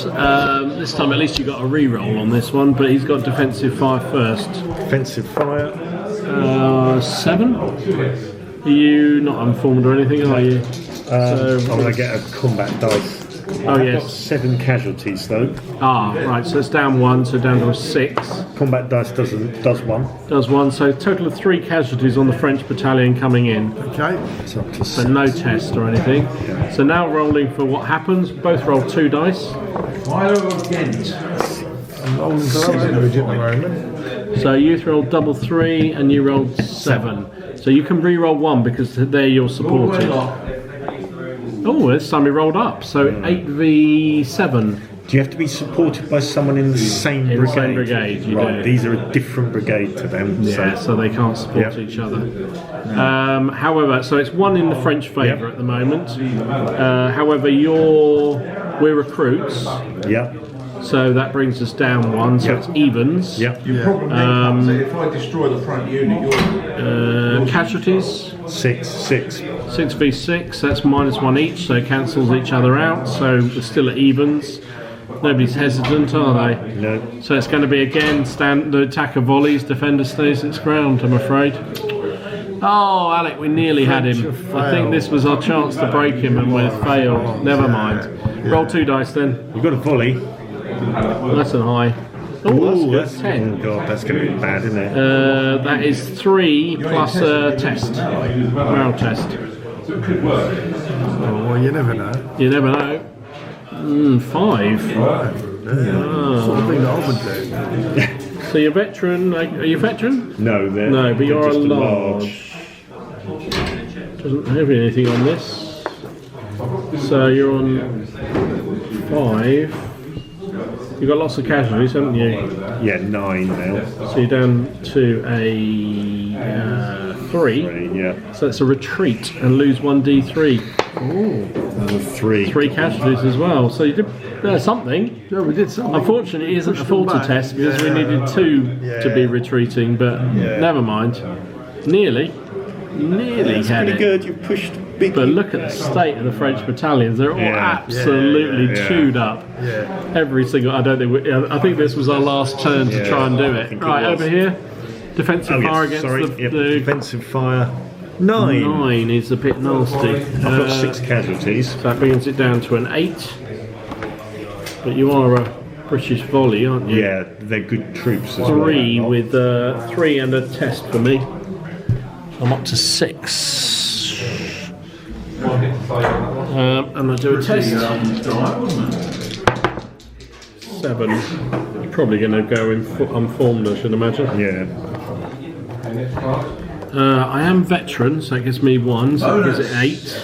this time at least you got a re-roll on this one, but he's got defensive fire first. Defensive fire. 7. Are you not unformed or anything, are you? I'm going to get a combat dice. Oh I've yes. got 7 casualties though. Right, so it's down 1, so down to a 6. Combat dice does 1. Does 1, so total of 3 casualties on the French battalion coming in. Okay. It's up to So no test or anything. So now rolling for what happens. Both roll 2 dice. Milo against. I'm rolling for at the moment. So you rolled double 3 and you rolled 7. So you can re-roll 1 because they're your supported. Oh, this time he rolled up. So 8v7. Do you have to be supported by someone in the same brigade? In the same brigade, you right, do. these are a different brigade to them. Yeah, so they can't support each other. However, so it's 1 in the French favour at the moment. However, we're recruits. Yeah. So that brings us down 1, so it's evens. Yeah. Your problem then comes that if I destroy the front unit, you're... Casualties. 6. 6v6, that's -1 each, so cancels each other out, so we're still at evens. Nobody's hesitant, are they? No. So it's going to be again, the attacker volleys, defender stays its ground, I'm afraid. Oh, Alec, we nearly had him. I think this was our chance to break him and we've failed. Never mind. Roll 2 dice then. You've got a volley. That's a high. Oh, that's good. 10. Oh god, that's going to be bad, isn't it? That is 3 plus a test. Morale test. So it could work. Oh, well, you never know. You never know. 5. Sort of thing that I would do. So you're veteran. Are you veteran? No, they're No, but you're a just large. Doesn't have anything on this. So you're on 5. You've got lots of casualties, haven't you? Yeah, 9 now. So you're down to a 3. 3, yeah. So it's a retreat and lose 1d3. Another 3. 3 casualties as well. So you did something. Yeah, we did something. Unfortunately, it isn't a Pushed them Forta back. test because we needed 2 to be retreating, but never mind. Nearly It's had pretty it. good. You pushed big. But look at the state of the French battalions. They're all absolutely chewed up. Yeah. Every single. I think this was our last turn to try and do I it. think it Right, was. over here. Defensive fire against the defensive fire. 9. 9 is a bit nasty. I've got 6 casualties. So that brings it down to an 8. But you are a British volley, aren't you? Yeah, they're good troops as 3 well. with 3 and a test for me. I'm up to 6. I'm going to do a test. 7. You're probably going to go unformed, I should imagine. Yeah. I am veteran, so it gives me 1, so it gives it 8.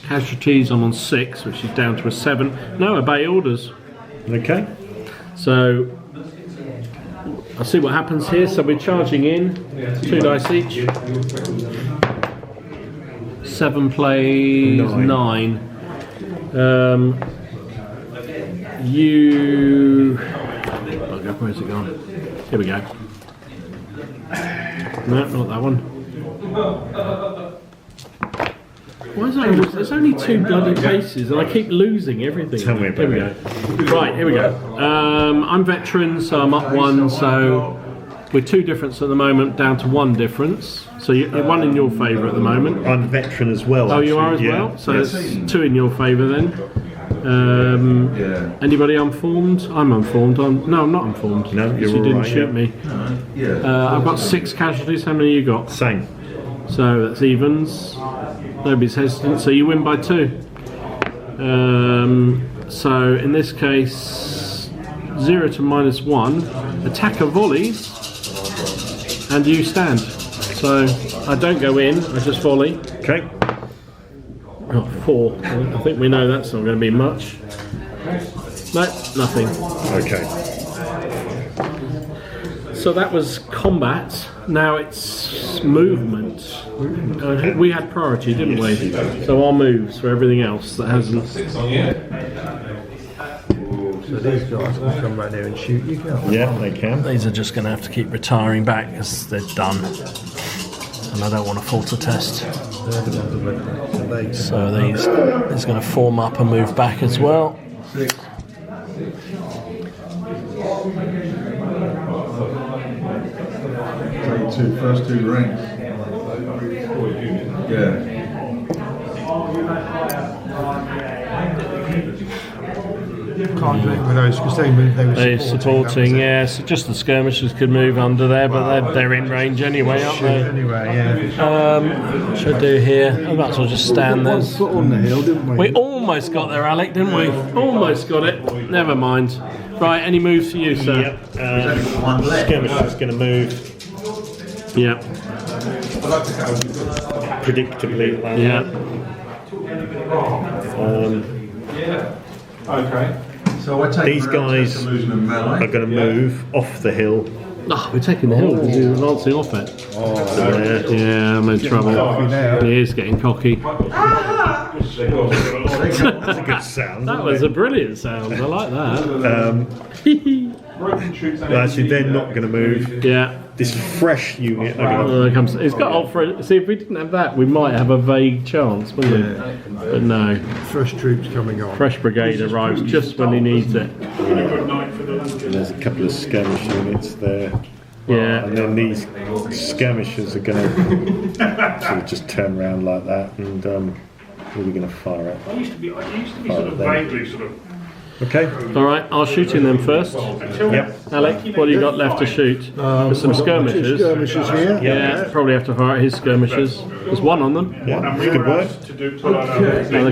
Casualties, I'm on 6, which is down to a 7. No, obey orders. Okay. So I'll see what happens here. So we're charging in 2 dice each. 7 plays 9. Where's it gone? Here we go. No, not that one. Why is that? There's only 2 bloody cases, and I keep losing everything. Tell me about Here we go. Right, here we go. I'm veteran, so I'm up 1. So we're 2 difference at the moment, down to 1 difference. So you're 1 in your favour at the moment. I'm veteran as well. Oh, you are as actually, well. So yes. it's 2 in your favour then. Anybody unformed? I'm unformed. No, I'm not unformed. No, because you're you didn't all right, shoot me. I've got 6 casualties. How many you got? Same. So that's evens. Nobody's hesitant. So you win by 2. So in this case, 0 to -1. Attacker volleys, and you stand. So I don't go in. I just volley. Okay. Oh, 4. I think we know that's not going to be much. No, nothing. Okay. So that was combat. Now it's movement. We had priority, didn't we? So our moves for everything else that hasn't. So these guys can come back there and shoot you, can't they? Yeah, they can. These are just going to have to keep retiring back because they're done. And I don't want to falter test. So these is going to form up and move back as well. First two ranks. Yeah. Can't do it with those because they were They're supporting. supporting, yeah. So just the skirmishers could move under there, but they're in range anyway, aren't they? Anyway, yeah. What should I do here? I might as well just stand there. One foot on the hill, didn't we? We almost got there, Alec, didn't we? Almost got it. Never mind. Right, any moves for you, sir? Yep. Skirmisher's going to move Yeah. predictably. Like Yeah. Okay. So I take These guys losing a melee. are going to move off the hill. Oh, we're taking the hill because he was lancing off it. Yeah, I'm in trouble. He is getting cocky. That's a good sound. That was a brilliant sound. I like that. Actually, they're not going to move. Yeah. This fresh unit are going to. It's got old for. See, if we didn't have that, we might have a vague chance, wouldn't we? But no. Fresh troops coming on. Fresh brigade arrives just when he needs it. There's a couple of skirmish units there. Yeah. And then these skirmishers are going to sort of just turn around like that, and who are we going to fire at? I used to be sort of vaguely sort of. Okay. All right, I'll shoot in them first. Yep. Alec, what do you got left to shoot? There's some Two skirmishers. skirmishers here. Yeah, probably have to fire at his skirmishers. There's one on them. Yeah. Good work.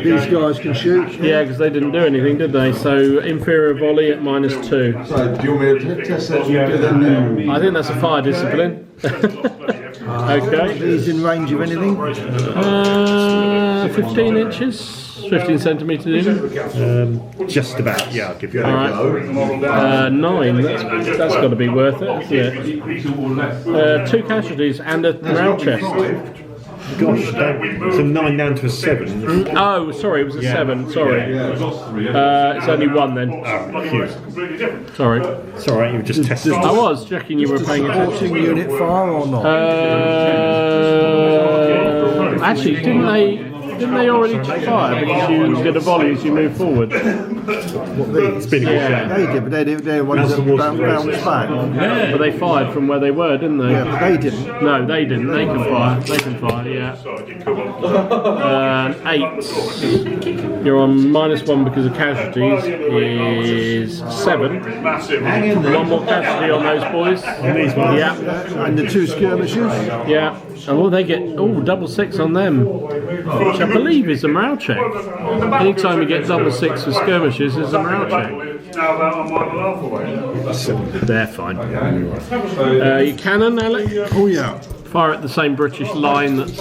These guys can shoot. Yeah, because they didn't do anything, did they? So inferior volley at -2. So, do you want me to test that? You do that now. I think that's a fire discipline. Okay. These in range of anything? 15 inches, 15 centimetres in. Just about. Yeah, I'll give you All a right. 9. That's got to be worth it, hasn't it? 2 casualties and a morale chest. Gosh, it's a 9 down to a 7. Oh, sorry, it was a 7. Sorry. It's only 1 then. Sorry. It's alright, you were just testing. I was checking you were paying attention. Supporting unit fire or not? Actually, didn't they already fire because you get a volley as you move forward? It's been a good Yeah. They did, but they're ones that bounce back. But they fired from where they were, didn't they? Yeah, but they didn't. No, they didn't. They can fire. They can fire, yeah. 8. You're on -1 because of casualties. Is 7. One more casualty on those boys. these ones? Yeah, And the 2 skirmishers? yeah. And they get double 6 on them, which I believe is a morale check. Anytime you get double 6 for skirmishes, is a morale check. They're fine. Your cannon, Alec? Oh yeah. Fire at the same British line that's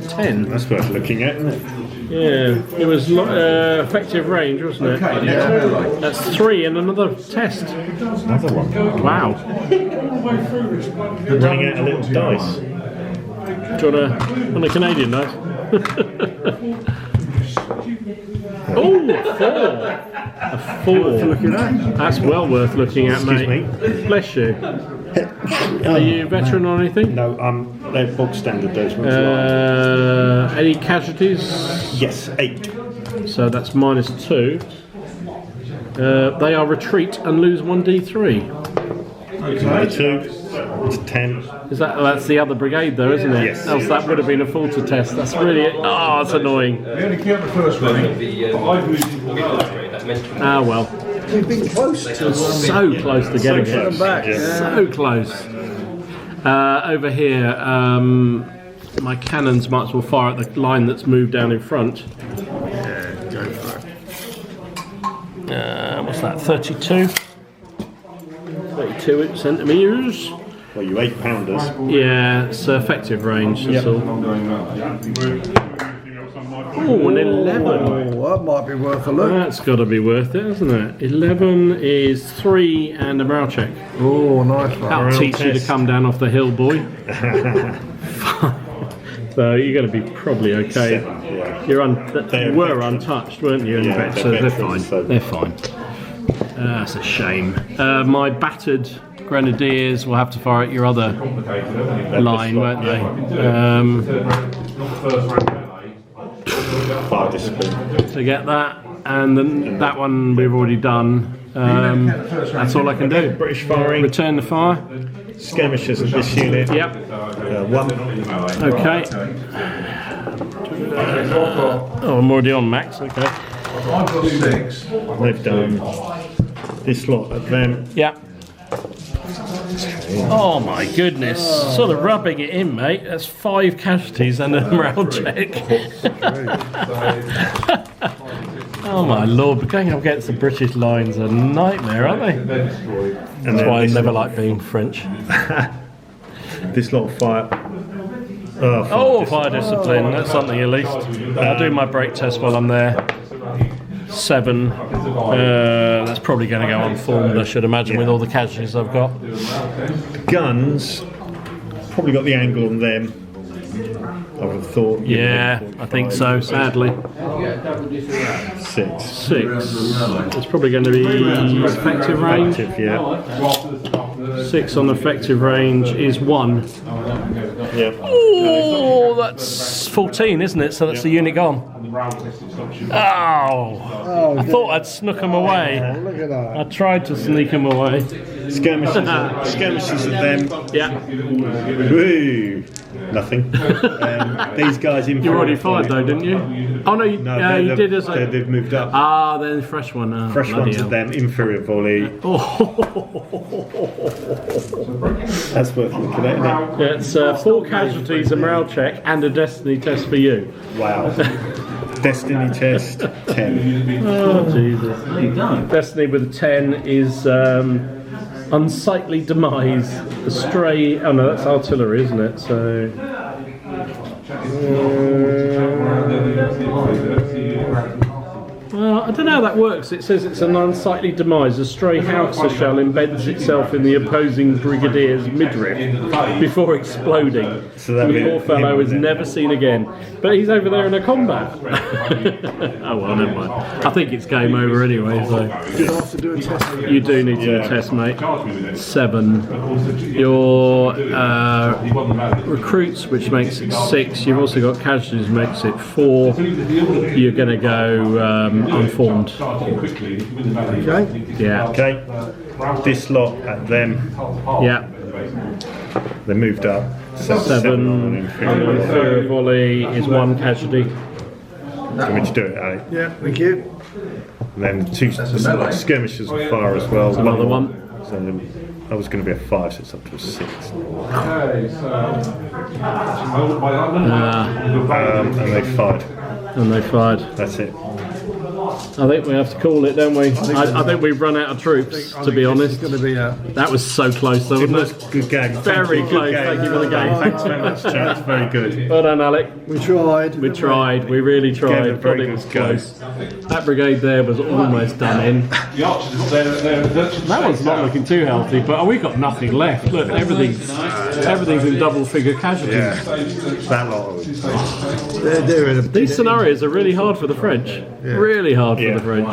10. That's worth looking at, isn't it? Yeah, it was effective range, wasn't it? Yeah. That's 3 and another test. Another one. Wow. Running out a little dice. Do you want a Canadian knife? Oh, a 4. That's well worth looking at, Excuse mate. Bless you. Are you a veteran or anything? No, they're bog standard, those ones. Any casualties? Yes, 8. So that's -2. They are retreat and lose 1d3. Another 2. It's 10. That's the other brigade though, isn't it? Yes. Else that would have been a falter test. That's really that's annoying. We only count the first one. Ah well. We've been close to So close to getting it. back. So close. Over here, my cannons might as well fire at the line that's moved down in front. Go for it. What's that? 32. 32 centimetres. Well, you 8-pounders. Yeah, it's effective range. That's all. Oh, an 11. that might be worth a look. That's got to be worth it, hasn't it? 11 is 3 and a morale check. Oh, nice one. That'll Morale teach you to test. come down off the hill, boy. So you're going to be probably okay. Yeah. You They're were veterans. untouched, weren't you? Yeah, So they're they're veterans, fine. so- They're fine. That's a shame. My battered grenadiers will have to fire at your other line, won't they? Fire discipline. To get that, and then that one we've already done. That's all I can do. British firing. Return the fire. Skirmishers of this unit. Yep. 1. Okay. Oh, I'm already on max. Okay. I've got 6. They've done this lot at them. Yep. Oh my goodness! Sort of rubbing it in, mate. That's 5 casualties and a morale check. Oh my lord! But going up against the British lines are a nightmare, aren't they? And That's then why I this never lot- like being French. This lot of fire. Oh, fire discipline. That's something at least. I'll do my brake test while I'm there. 7. That's probably going to go unformed, I should imagine, with all the casualties I've got. Guns. Probably got the angle on them. I would have thought. Yeah, I think so, sadly. 6. 6. It's probably going to be effective range. Effective, yeah. 6 on effective range is 1. Yeah. Oh, that's 14, isn't it? So that's the unit gone. Oh, I thought I'd snuck them away. Look at that. I tried to sneak them away. Skirmishes at them. Yeah, Woo! Nothing. These guys in. you already fired though, didn't you? Oh no, you did as a... They've moved up. Ah, then fresh one. Oh, Fresh bloody ones at hell. them. Inferior volley. That's worth looking at, isn't it? It's 4 casualties, a morale check, and a destiny test for you. Wow. Destiny test 10. Oh Jesus! Destiny with a 10 is unsightly demise. A stray. Oh no, that's artillery, isn't it? So. Well, I don't know how that works. It says it's an unsightly demise. A stray howitzer shell embeds itself in the opposing brigadier's midriff before exploding. So that'd the be poor fellow him, is wouldn't it? never seen again. But he's over there in a combat. Oh well, never mind. I think it's game over anyway. So You have to do a test. you do need to do a test, mate. 7. Your recruits, which makes it 6. You've also got casualties, makes it 4. You're going to go unformed. Okay. Yeah. Okay. This lot at them. Yeah. They moved up. 7 on 7. inferior. Inferior volley is 1 casualty. Do you want me to do it, eh? Yeah, thank you. And then 2 skirmishers of fire as well. Another one. So then I was going to be a 5, so it's up to a 6. And they fired. And they fired. That's it. I think we have to call it, don't we? I think we've run out of troops, to be honest. It's going to be a... That was so close, though, wasn't it? Good game. Very Good close. game. Thank you for the game. Thanks very much, chaps. Very good. Well done, Alec. We tried. We tried. We really Gave tried. it a very But it good was go. close. That brigade there was almost done in. That one's not looking too healthy, but we got nothing left. Look, everything's in double-figure casualties. Yeah. That lot. They're in a... These scenarios are really hard for the French. Really hard for Yeah. the French.